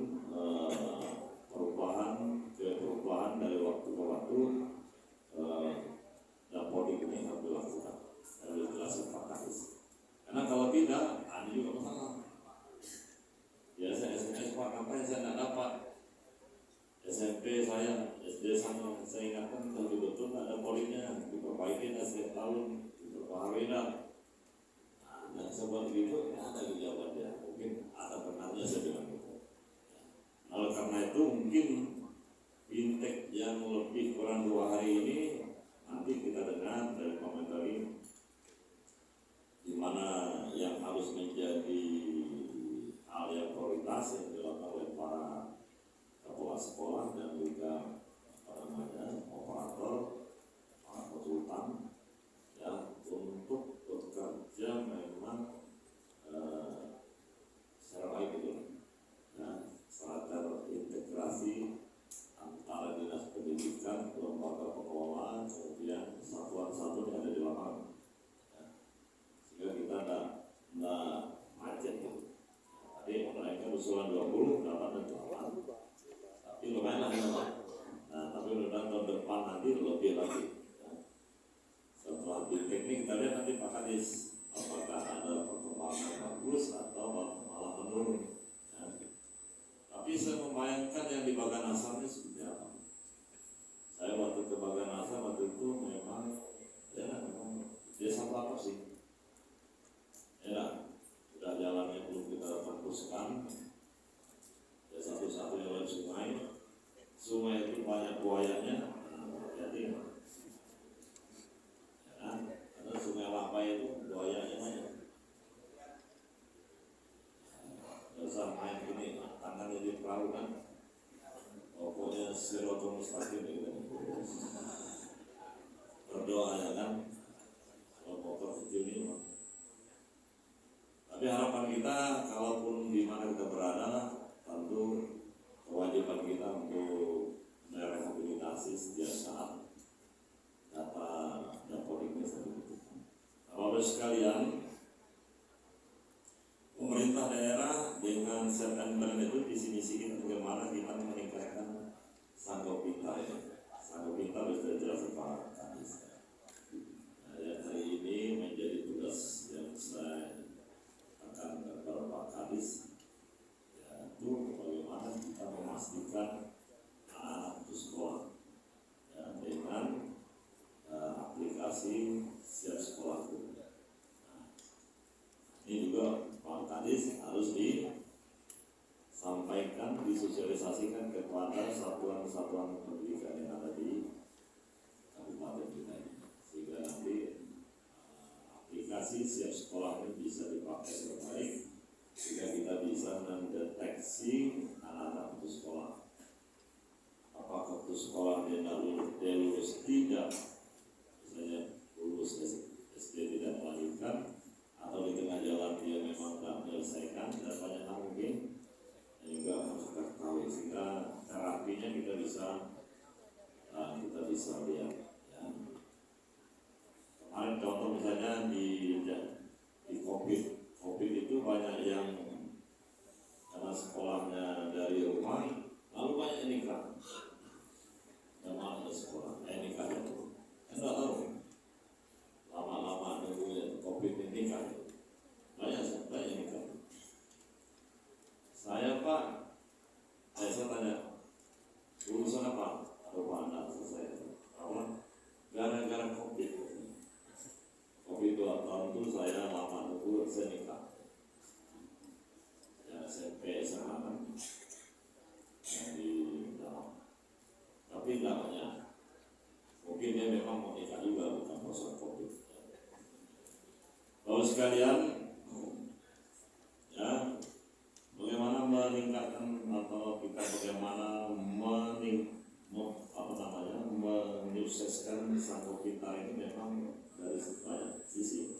perubahan dari waktu ke waktu dapodik ini harus dilakukan, harus dijelaskan Pak Kadis. Karena kalau tidak, ini juga masalah. Biasa SMS Pak, ngapain saya nggak dapat? SMP saya, SD saya ingatkan betul-betul ada poliknya, diperbaiki setiap tahun, diperbaharui dah. Nah, sebuah begitu, ada jawaban dia. Mungkin ada benarnya saya bilang gitu. Oleh karena itu mungkin fintech yang lebih kurang 2 hari ini nanti kita dengar dari komentar ini, di mana yang harus menjadi hal yang prioritas yang dilakukan oleh para kepala sekolah dan juga operator, para konsultan, ya untuk bekerja memang secara baik itu, ya, secara terintegrasi antara dinas pendidikan, lembaga pengelola, kemudian satuan-satuan yang ada di lapangan, ya. Sehingga kita tidak macet gitu. Tadi mereka usulan 20 dapatnya 8, tapi lumayan lah ya. Nah tapi mudah tahun depan nanti lebih lagi, ya. Setelah di teknik kita lihat nanti Pak Kadis apakah ada perkembangan bagus atau malah menurun, ya. Tapi saya membayangkan yang di bagian asalnya seperti apa. Saya waktu ke bagian asal waktu itu memang desa pelapor sih, ya sudah jalannya belum kita fokuskan. Ya satu-satunya lewat sungai itu banyak buayanya, jadi ya, karena sungai Lapai itu buayanya banyak. Usah main gini, tangannya di perahu kan, pokoknya sirotol mustaqim gitu. Berdoa ya kan, kalau motor kecil ini. Tapi harapan kita, kalaupun di mana kita berada, tentu kewajiban kita untuk merehabilitasi setiap saat data dapodik ini dibutuhkan. Bapak-Bapak sekalian, pemerintah daerah dengan September itu visi-misi bagaimana kita meningkatkan sanggup kita ya. Sanggup kita sudah jelas Pak Kadis. Nah, hari ini menjadi tugas yang saya akan kepada Pak Kadis, yaitu bagaimana kita memastikan anak itu sekolah, ya, dengan aplikasi siap sekolah itu. Nah, ini juga Pak Kadis harus disampaikan, disosialisasikan kepada satuan-satuan pendidikan yang ada di kabupaten kita ini, sehingga nanti aplikasi siap sekolah ini bisa dipakai dengan baik, sehingga kita bisa mendeteksi anak-anak putus sekolah. Apakah putus sekolah dia lulus tidak, misalnya lulus SD tidak melanjutkan, atau di tengah jalan dia memang tidak menyelesaikan, dan banyak hal mungkin juga harus kita ketahui, sehingga terapinya kita bisa lihat. Ya. Kemarin contoh misalnya di COVID itu banyak yang karena sekolahnya dari rumah, lalu banyak yang nikah. Yang mana sekolah, nikah itu, enggak tahu. Lama-lama nunggu COVID ini nikah, banyak nikah. Saya Pak, saya tanya, lulusan apa? Apa anak saya? Apa? Gara-gara COVID 2 tahun itu saya lama nunggu, saya nikah. Ya SMP SMA kan, yang di dalam. Tapi tidak banyak. Mungkin dia memang mau nikah juga, bukan masalah COVID. Lalu sekalian, ya, bagaimana meningkatkan atau kita bagaimana menyukseskan sanggup kita ini memang dari banyak sisi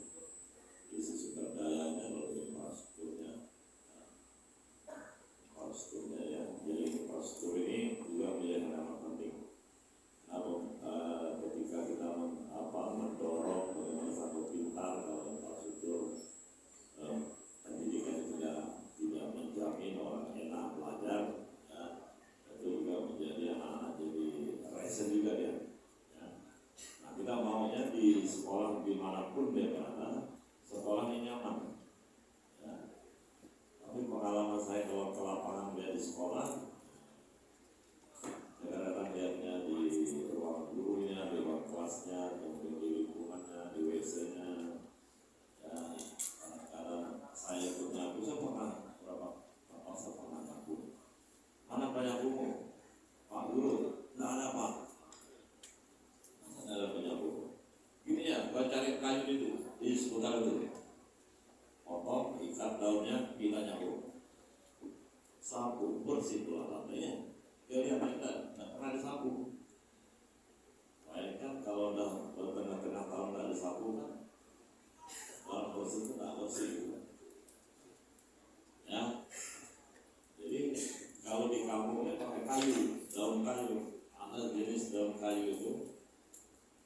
sumber dayanya, lalu infrastrukturnya ya, jadi infrastruktur ini juga menjadi hal yang penting. Namun ketika kita mendorong bagaimana satu pintar kalau infrastruktur pendidikan itu tidak menjamin orang enak belajar, ya, itu juga menjadi anak-anak jadi rese juga dia. Ya. Nah, kita maunya di sekolah dimanapun dia berada, sekolahnya nyaman. Ya. Tapi pengalaman saya kalau ke lapangan dia di sekolah, kadang-kadang lihatnya di ruang gurunya, di ruang kelasnya, kemudian di lingkungannya, di WC-nya. Ya, kadang-kadang saya punya, saya pernah saya pernah nyapu. Anak banyak umur, Pak Guru, nggak ada Pak. Ada penyapu. Gini ya, gua cari kayu itu di seputar itu. Potong, ikat daunnya, kita nyapu. Sapu bersih tuh alatnya. Dia lihat nggak pernah disapu. Bayangkan kalau udah bertengah-tengah tahun nggak disapu kan, orang bersih itu nggak bersih. Ya, jadi kalau di kampungnya pakai kayu, daun kayu, ada jenis daun kayu itu,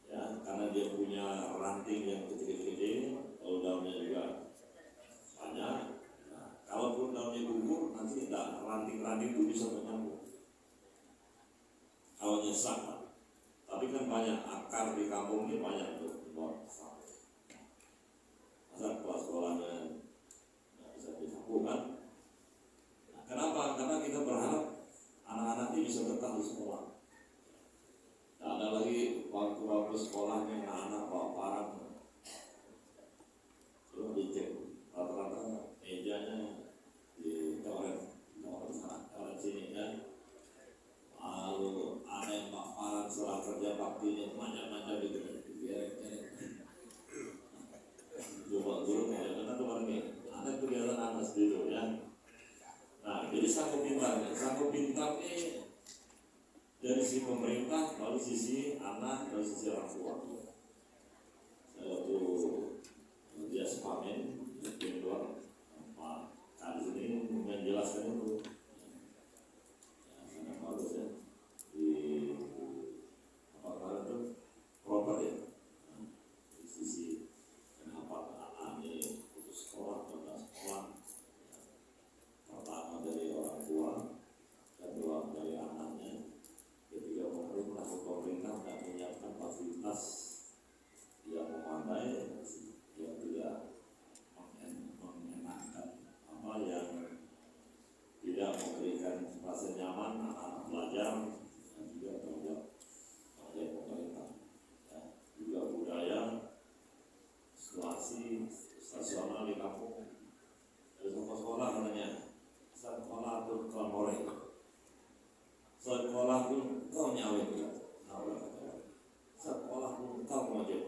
ya karena dia punya ranting yang kecil-kecil, kalau daunnya juga banyak. Nah, kalaupun daunnya gugur, nanti ranting-ranting itu bisa menyambung. Kalau nyesak, tapi kan banyak akar di kampung ini banyak tuh buat sapu. Masa sekolahnya nggak bisa disapu kan? Nah, kenapa? Karena kita berharap anak-anak ini bisa betah di sekolah. Tidak ada lagi waktu-waktu sekolahnya anak-anak bawa parang. Coba dicek rata-rata mejanya di toilet sana, toilet sini kan. Lalu ada yang bapak setelah kerja baktinya macam-macam gitu, biar coba dulu kayak mana tuh orang ini, ada kegiatan anak gitu ya. Nah, jadi sanggup pintar ini dari sisi pemerintah, lalu sisi anak, lalu sisi orang tua. Saya waktu dia sepamen, di luar, Pak Kadis ini menjelaskan itu. Sangat bagus ya. Di apa itu proper ya, di sisi kenapa anak ini putus sekolah, pertama dari orang tua, kedua dari anaknya, ketiga pemerintah tidak menyiapkan fasilitas yang memadai, yang tidak mengenakan yang tidak memberikan rasa nyaman anak-anak belajar. Juga terhadap pemerintah, ya, juga budaya situasi stasional di kampung. Dari sekolah katanya, sekolah pun kau morek, sekolah pun kau nyawet, sekolah pun kau mojek.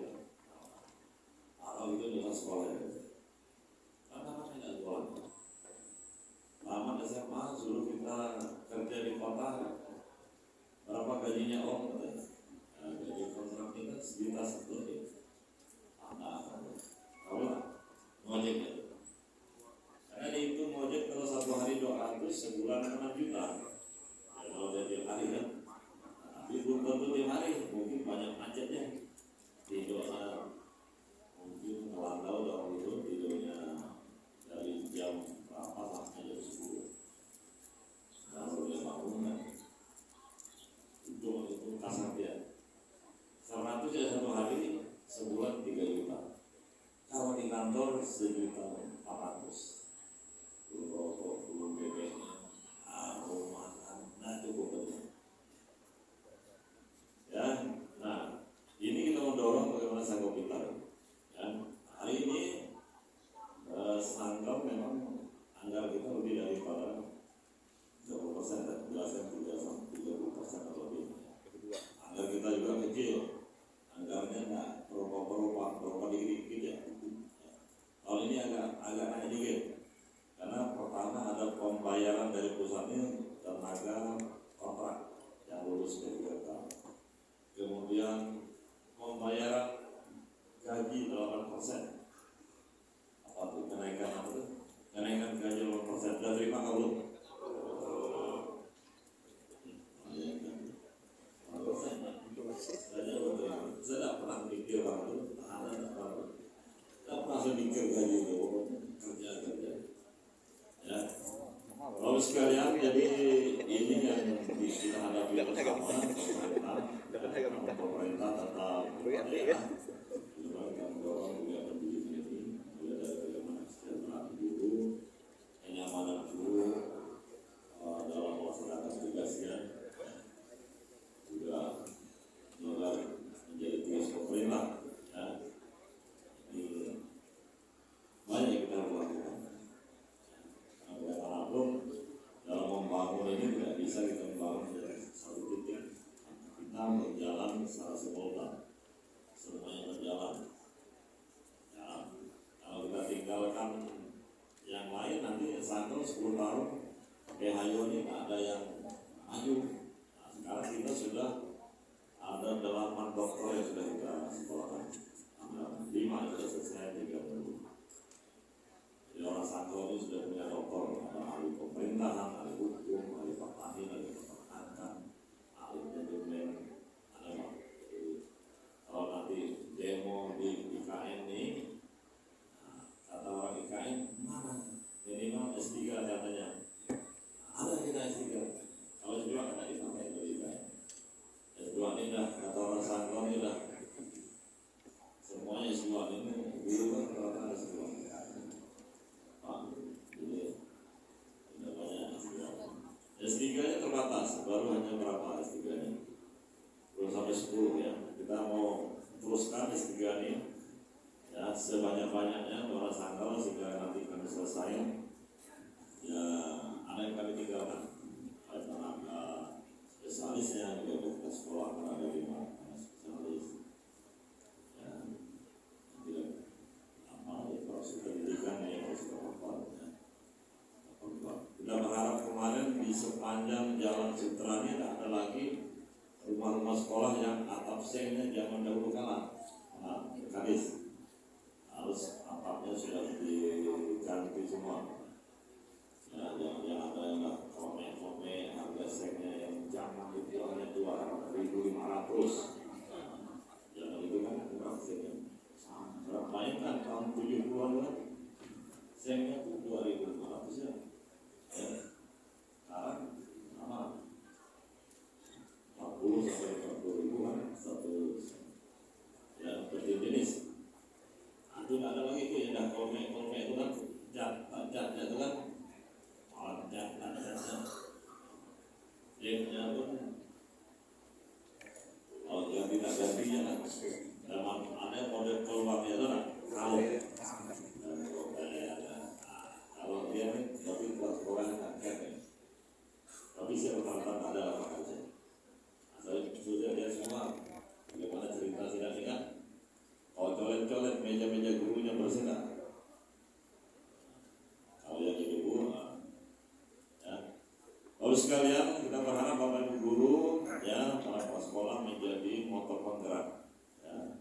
Kalau itu juga sekolah itu, karena tidak sekolah. Lama SMA suruh kita kerja di kota. Berapa gajinya om? Gaji kontrak kita sejuta satu ya. Tahu lah, ngojek itu. Karena itu ngojek kalau satu hari 200, sebulan 6 juta. Ya, kalau dia tiap hari kan. Tapi belum tentu tiap hari, mungkin banyak macetnya. Tidurnya mungkin ngelantau orang itu tidurnya dari jam berapa sampai jam 10. Kalau dia bangun kan. Itu kasar dia 100 ya satu hari, sebulan 3 juta. Kalau di kantor 1.400.000. Belum rokok, belum BBM-nya, rumah, nah cukup betul. Ya, nah ini kita mendorong bagaimana sanggup pintar. Ya, hari ini Sangkam memang anggaran kita lebih daripada 30%, dan jelaskan 30% atau lebih. Anggaran kita juga kecil, anggarannya nggak berubah dikit-dikit ya. Tahun ini agak naik dikit, karena pertama ada pembayaran dari pusatnya tenaga kontrak yang lulus P3K, kemudian pembayaran gaji 8%. Apa tuh kenaikan apa tuh? Kenaikan gaji 8%. Sudah terima nggak belum? Bapak sekalian, jadi ini yang kita hadapi bersama pemerintah tetap juga mendorong juga pendidikan ini mulai dari bagaimana kesejahteraan guru, kenyamanan guru dalam melaksanakan tugasnya juga menjadi tugas pemerintah. Ya. Ini banyak yang kita harus lakukan. Bagaimanapun dalam membangun ini tidak bisa kita membangun dari satu titik. Kita berjalan secara simultan, semuanya berjalan. Ya, kalau kita tinggalkan yang lain nanti satu 10 tahun pakai hayo ini tak ada yang maju. Nah, sekarang kita sudah ada 8 dokter yang sudah kita sekolahkan, 5 yang sudah selesai, 3 belum. Jadi orang Sangko ini sudah punya dokter, ada ahli pemerintahan, ahli hukum, ahli pertanian, ahli peternakan, ahli manajemen, ada apa? Kalau nanti demo di IKN ini, nah, kata orang IKN mana? Minimal S3 katanya. Ada kita S3. Kalau S2 kata itu IKN. S2 ini dah kata orang Sangko ini dah. Semuanya S2 ini guru kan rata-rata S2. S3-nya terbatas, baru hanya berapa S3-nya? Belum sampai 10 ya. Kita mau teruskan S3 ini ya sebanyak-banyaknya orang Sangkal sehingga nanti kami selesai. Ya ada yang kami tinggalkan, ada tenaga spesialisnya juga kita sekolah ada 5 spesialis. Ya, tidak apa ya proses pendidikan yang harus berapa. Kita berharap kemarin di sepanjang jalan Sutra ini tidak ada lagi rumah-rumah sekolah yang atap sengnya zaman dahulu kala. Nah, garis harus atapnya sudah diganti semua. Ya, yang ada yang kome-kome harga sengnya yang zaman itu hanya 2.500. Jangan itu kan kurang sengnya. Bayangkan tahun 70-an kan sengnya 2.500 ya. Sekarang sama 40 sampai 40 ribuan satu ya seperti jenis. Itu tidak ada lagi itu ya, kolme itu kan catnya itu kan catnya jetnya pun kalau dia tidak gantinya kan zaman ada model keluarnya itu kan kalau dia nih tapi kelas sekolah tapi saya berharap ada apa saja. Saya sudah lihat semua bagaimana cerita tidak ingat. Kalau colet-colet meja-meja gurunya bersih tak? Kalau yang ibu ya. Lalu sekalian kita berharap Bapak Ibu guru ya para kepala sekolah menjadi motor penggerak ya.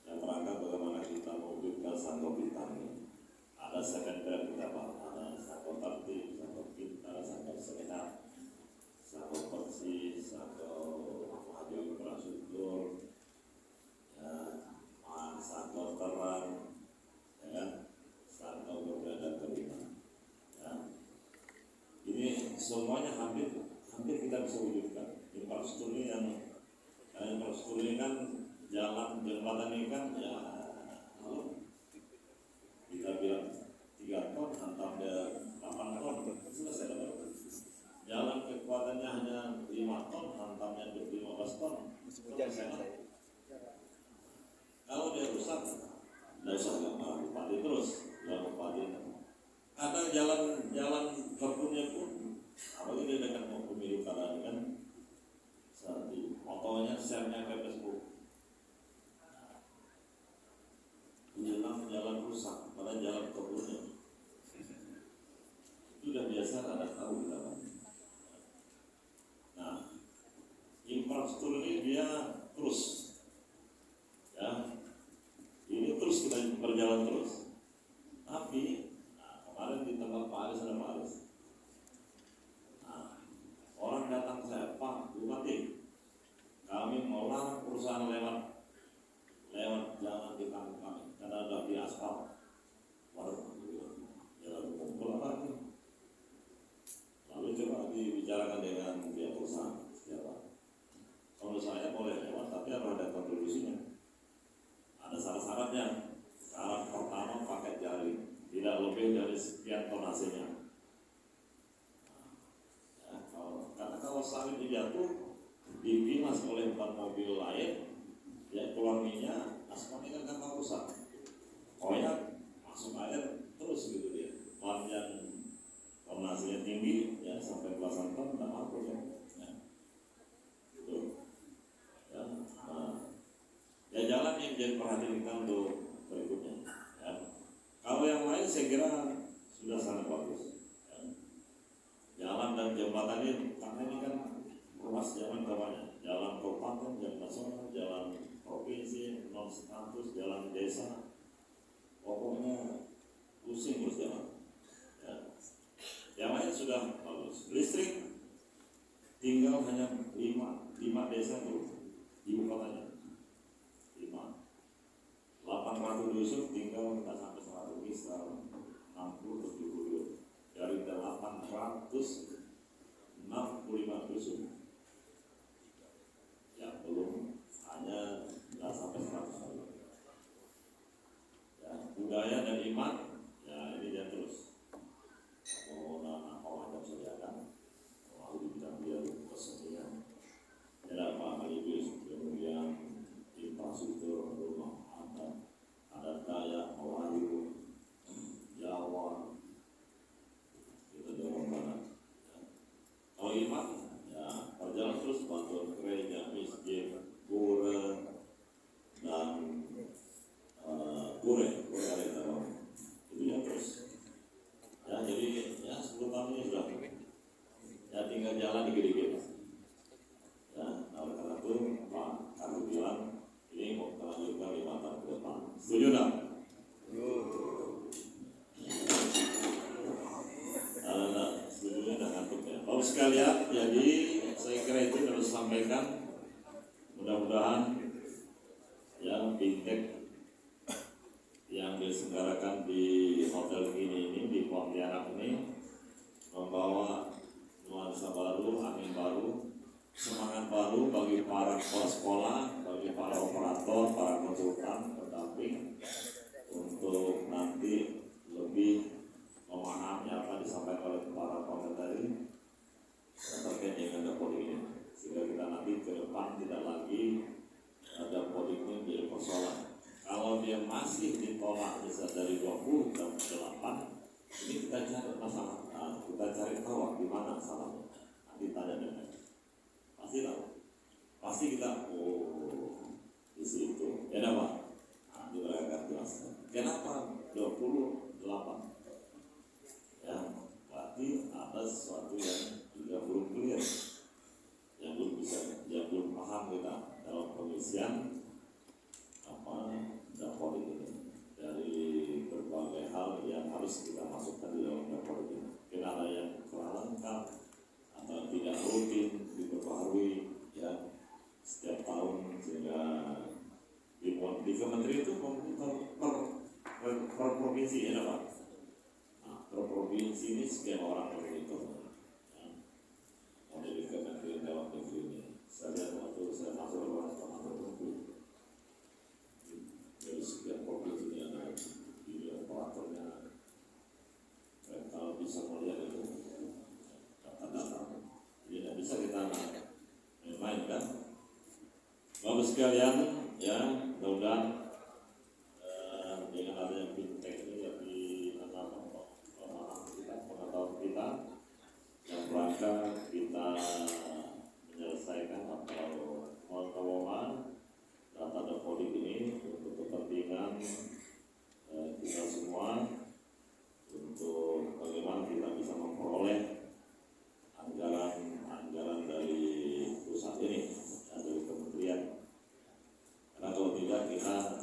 Yang merangkap bagaimana kita mewujudkan Sangko Bintang ini. Ada second grade kita Pak, ada Sangko tertib, Sangko pintar, Sangko sehat, Sangko bersih, Sangko maju infrastruktur, ya, Sangko terang, ya kan, Sangko berbeda terima. Ya. Ini semuanya hampir kita bisa wujudkan. Infrastruktur ini infrastruktur ini kan jalan jembatan ini kan ya kita bilang 3 ton hantamnya 8 ton selesai dapat. Jalan kekuatannya hanya 5 ton hantamnya 15 ton selesai. Kalau dia rusak tidak usah bupati terus jalan bupati. Kadang jalan kebunnya pun apalagi dia dengan pemilik tanah kan saat di motonya sernya Facebook menjelang jalan rusak pada jalan kebunnya itu sudah biasa ada tahu kita. Nah infrastruktur ini dia terus ya ini terus kita berjalan terus tapi kemarin di tempat Pak Aris ada Pak Aris. Orang datang ke saya, Pak Bupati, kami mau larang perusahaan lewat jalan di kampung kami, karena ada di aspal. Waduh, jalan kumpul apa ini? Lalu bicarakan dengan pihak perusahaan. Ya, menurut saya boleh lewat, tapi harus ada kontribusinya. Ada syarat-syaratnya. Syarat pertama pakai jaring, tidak lebih dari sekian tonasenya. Karena kalau sawit itu jatuh dibilas oleh 4 mobil lain, ya keluar minyak, aspalnya kan gampang rusak. Pokoknya masuk air terus gitu dia. Panjang tonasinya tinggi, ya sampai belasan ton tidak mampu ya. Gitu. Ya, ya jalan yang menjadi perhatian kita untuk berikutnya. Ya. Kalau yang lain saya kira sudah sangat bagus. Jalan dan jembatan ini, karena ini kan ruas jalan banyak, jalan kabupaten, jalan nasional, jalan provinsi, non status, jalan desa, pokoknya pusing terus jalan. Ya. Yang lain sudah bagus. Listrik tinggal hanya 5 desa itu ibu kotanya, 800 dusun tinggal tidak sampai 100 bisa 60-70 dari 865 dusun yang belum hanya tidak sampai 100. Ya, budaya dan iman, ya ini dia terus. Mau anak ada sediakan, mau di bidang dia kesenian, ya apa sekaligus kemudian infrastruktur rumah adat Dayak, Melayu, Jawa. Kalau iman, ya berjalan terus bantuan gereja, masjid, pura dan pura itu ya terus. Ya jadi ya 10 tahun ini sudah. Ya tinggal jalan dikit-dikit. Ya, oleh karena itu Pak Karlu bilang ini mau kita lanjutkan 5 tahun ke depan. Setuju tak? Bapak sekalian, jadi saya kira itu harus sampaikan. Mudah-mudahan yang fintech yang diselenggarakan di hotel ini di Pontianak ini membawa nuansa baru, angin baru, semangat baru bagi para kepala sekolah, bagi para operator, para konsultan pendamping untuk nanti lebih memahami apa disampaikan oleh para pemerintah ini terkait dengan politik ini, sehingga kita nanti ke depan tidak lagi ada politik ini menjadi persoalan. Kalau dia masih ditolak bisa dari 20 dan 8, ini kita cari masalah, kita cari tahu di mana salahnya. Nanti tanya dengan pasti tahu, pasti kita di situ. Kenapa? Nanti mereka akan jelaskan. Kenapa 28? Ya, berarti ada sesuatu yang juga belum clear, yang belum bisa, yang belum paham kita dalam pengisian apa dapur ini dari berbagai hal yang harus kita masukkan di dalam dapur ini. Mungkin ada yang kurang lengkap atau tidak rutin diperbaharui ya setiap tahun, sehingga di kementerian itu per provinsi ya Pak. Per provinsi ini sekian orang monitor. Dari Kementerian Dalam Negeri ini, saya lihat waktu saya masuk ke luar itu dari sekian provinsi ini ada video operatornya. Kalau bisa melihat itu data-data, jadi tidak bisa kita main kan. Bapak sekalian, ya mudah-mudahan dengan adanya fintech ini lebih pengetahuan kita yang rangka kita menyelesaikan atau mengelola data politik ini untuk kepentingan kita semua, untuk bagaimana kita bisa memperoleh anggaran dari pusat ini dari kementerian. Karena kalau tidak kita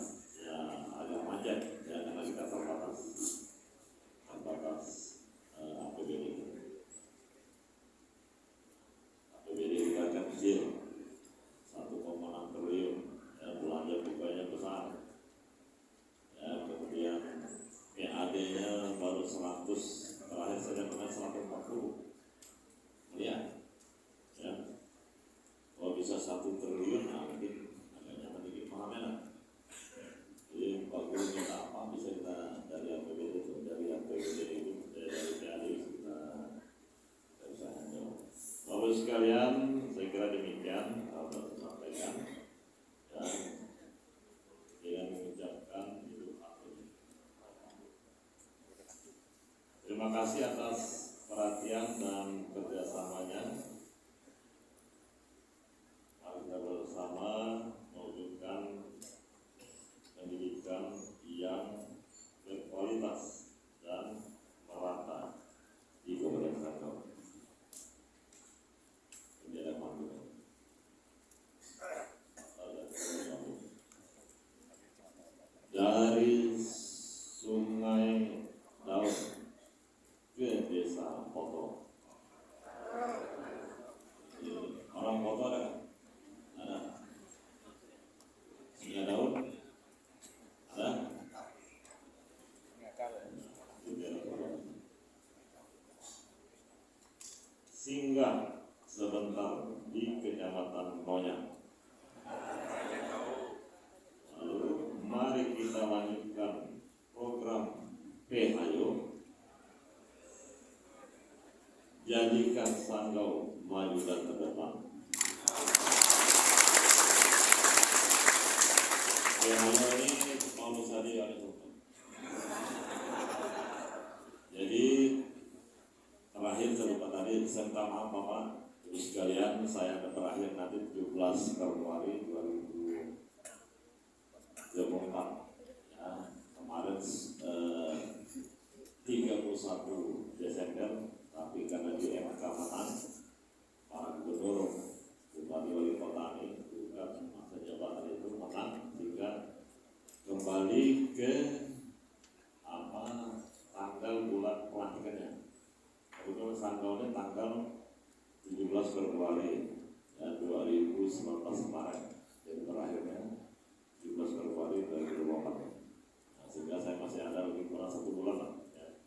sekalian, saya kira demikian yang dapat saya sampaikan. Dan dengan mengucapkan Idul Fitri. Terima kasih atas perhatian dan kerjasamanya. Mari kita bersama mewujudkan pendidikan yang berkualitas dan merata di Kabupaten Sanggau. Bendera Pantura. Dari Sungai Daun ke Desa Poto. Orang Poto ada kan? Ada. Sungai Daun ada. Singgah sebentar di Kecamatan Nonya. Lalu mari kita lanjutkan program PHYO, jadikan Sanggau maju dan ke depan. PHYO ini Paulus tadi ada contoh. Jadi terakhir saya lupa tadi, saya minta maaf Bapak Ibu sekalian, saya akan terakhir nanti 17 Februari 2024. Ya, kemarin 31 Desember, tapi karena di MK menang, para gubernur, bupati, wali kota ini juga masa jabatan itu menang, sehingga kembali ke tanggal bulan pelantikannya. Kebetulan Sanggau ini tanggal 17 Februari ya, 2019 kemarin. Jadi terakhirnya 17 Februari 2024. Nah, sehingga saya masih ada lebih kurang 1 bulan lah. Ya.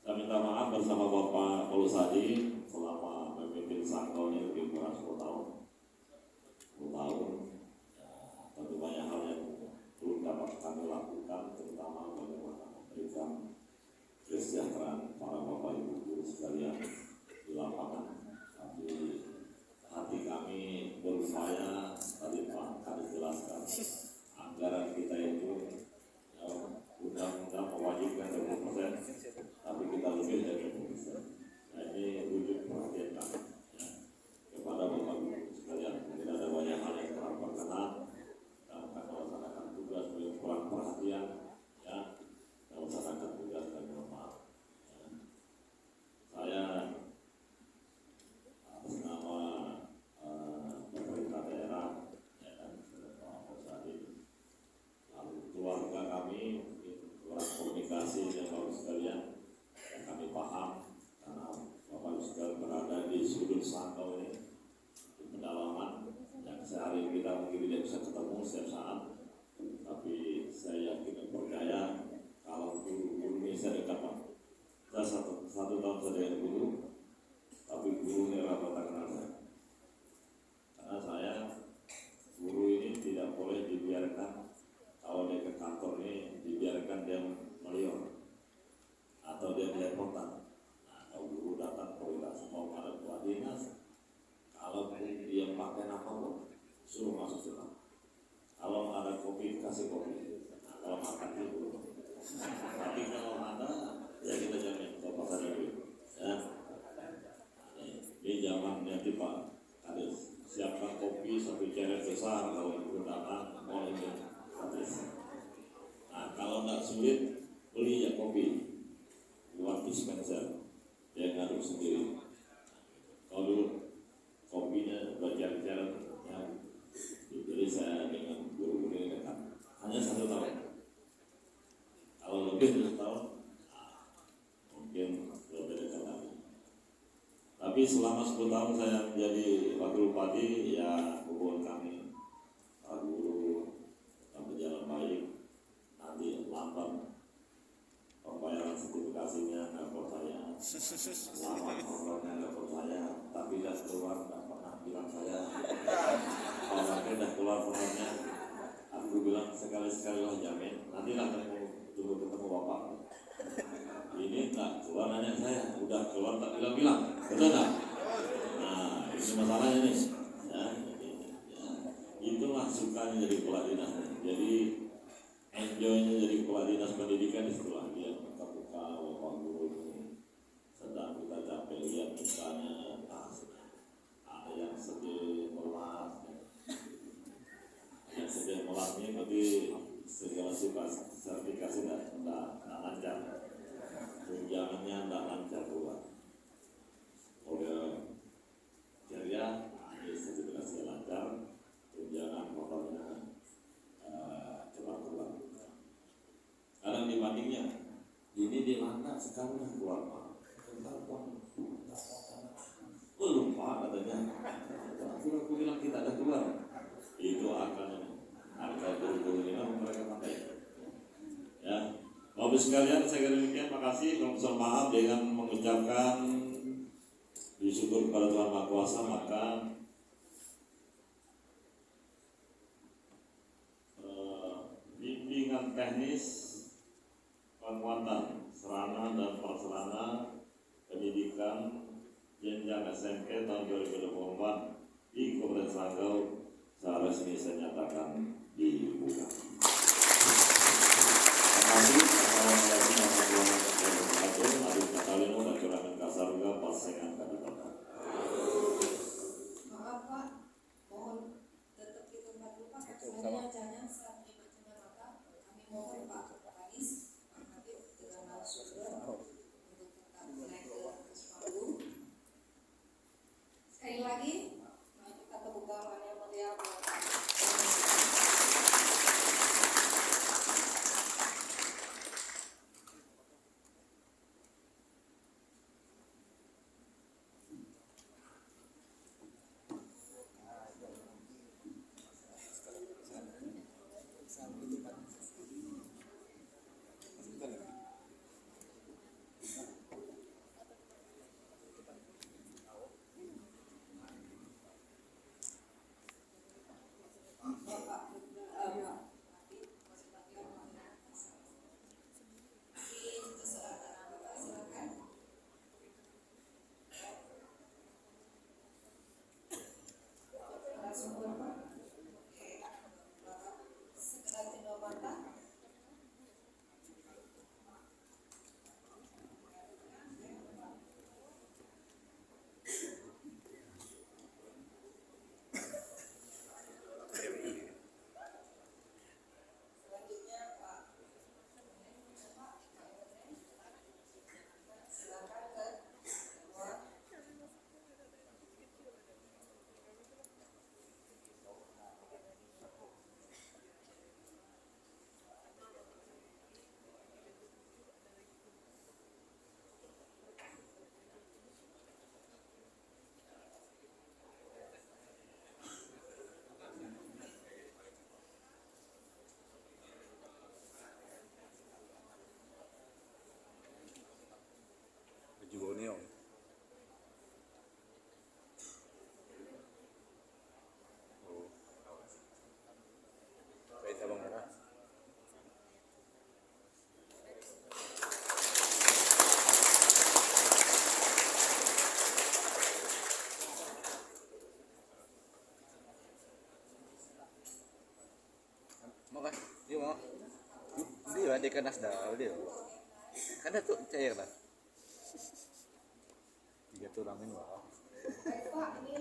Saya minta maaf bersama Bapak Paulus Hadi selama memimpin Sanggau ini lebih kurang 10 tahun. 10 tahun. Ya, tentu banyak hal yang belum dapat kami lakukan, terutama bagaimana memberikan kesejahteraan para Bapak Ibu guru sekalian di lapangan. Tapi hati kami berupaya, tadi Pak Kadis jelaskan, anggaran kita itu undang-undang mewajibkan 20%, tapi kita lebih dari 20%. Nah ini wujud perhatian kami ya, kepada Bapak Ibu sekalian. Mungkin ada banyak hal yang kurang berkenan dalam melaksanakan tugas, kurang perhatian ya, melaksanakan tugas dan maaf. Saya atas nama pemerintah daerah ya, dan Pak Osadi, lalu keluarga kami, kurang komunikasi dengan Bapak sekalian, yang kami paham karena Bapak sekalian berada di sudut Sanggau ini, di pedalaman yang sehari kita mungkin tidak bisa ketemu setiap saat, tapi saya yakin dan percaya kalau guru-guru ini saya dekat Pak. Saya satu tahun saya dengan guru, tapi guru ini rata-rata kenal saya. Karena saya, guru ini tidak boleh dibiarkan, kalau dia ke kantor ini, dibiarkan dia melihat atau dia belepotan. Nah, kalau guru datang prioritas mau pada ketua dinas, kalau dia pakai nama pun, suruh masuk situ. Kalau ada kopi, kasih kopi. Nah, kalau makan itu. Tapi kalau ada, ya kita jamin bapak saja dulu. Ya, ini zamannya Pak Kadis, siapkan kopi satu ceret besar kalau ibu datang mau ingin Kadis. Nah kalau tidak sulit beli ya kopi buat dispenser, dia ngaduk sendiri. Kalau dulu kopinya berceret-ceret, ya. Jadi saya dengan guru-guru ini dekat hanya 1 tahun. Kalau lebih dari 1 tahun, mungkin lebih dekat lagi. Tapi selama 10 tahun saya menjadi wakil bupati, ya hubungan kami, para guru, berjalan baik. Nanti lambat pembayaran sertifikasinya nggak percaya, lama programnya nggak percaya, tapi dah keluar nggak pernah bilang saya. Kalau nanti dah keluar programnya, aku bilang sekali-sekali lah jamin, nanti lah tunggu ketemu bapak. Ini tak keluar nanya saya, udah keluar tak bilang-bilang, betul tak? akan jadi kepala dinas. Jadi enjoynya jadi kepala dinas pendidikan itulah dia buka-buka bapak guru ini sedang kita capek lihat misalnya ada yang sedih melas, yang sedih melasnya berarti segala sertifikasi tidak lancar, tunjangannya tidak lancar keluar. Oleh ceria, ini sertifikasi lancar, tunjangan motornya cepat keluar. Sekarang dibandingnya, ini di mana sekarang keluar pak? Belum pak katanya. Aku bilang kita ada keluar. Itu akan guru-guru ini mereka pakai. Ya, Bapak sekalian saya kira demikian. Makasih. Profesor maaf dengan mengucapkan bersyukur kepada Tuhan Maha Kuasa, maka bimbingan teknis penguatan sarana dan prasarana pendidikan jenjang SMP tahun 2024 di Kabupaten Sanggau secara resmi saya nyatakan dibuka. Terima kasih. Assalamualaikum warahmatullahi wabarakatuh. Adit Katalino dan Juragan Kasarga Pasengan kata-kata. Maaf Pak, mohon tetap di tempat lupa. Sebenarnya acaranya saat dibacakan maka kami mohon Pak Kadis, Pak Habib dengan narasumber untuk tetap naik ke atas panggung. Sekali lagi, mari kita tepuk tangan yang meriah buat Pak. Borneo. Oh. Kayak sabang merah. Mau kan? Dia mau. Dia di kanas dah dia. Kan tuh cair dah. Tiga tuh ramen wah. Baik Pak, ini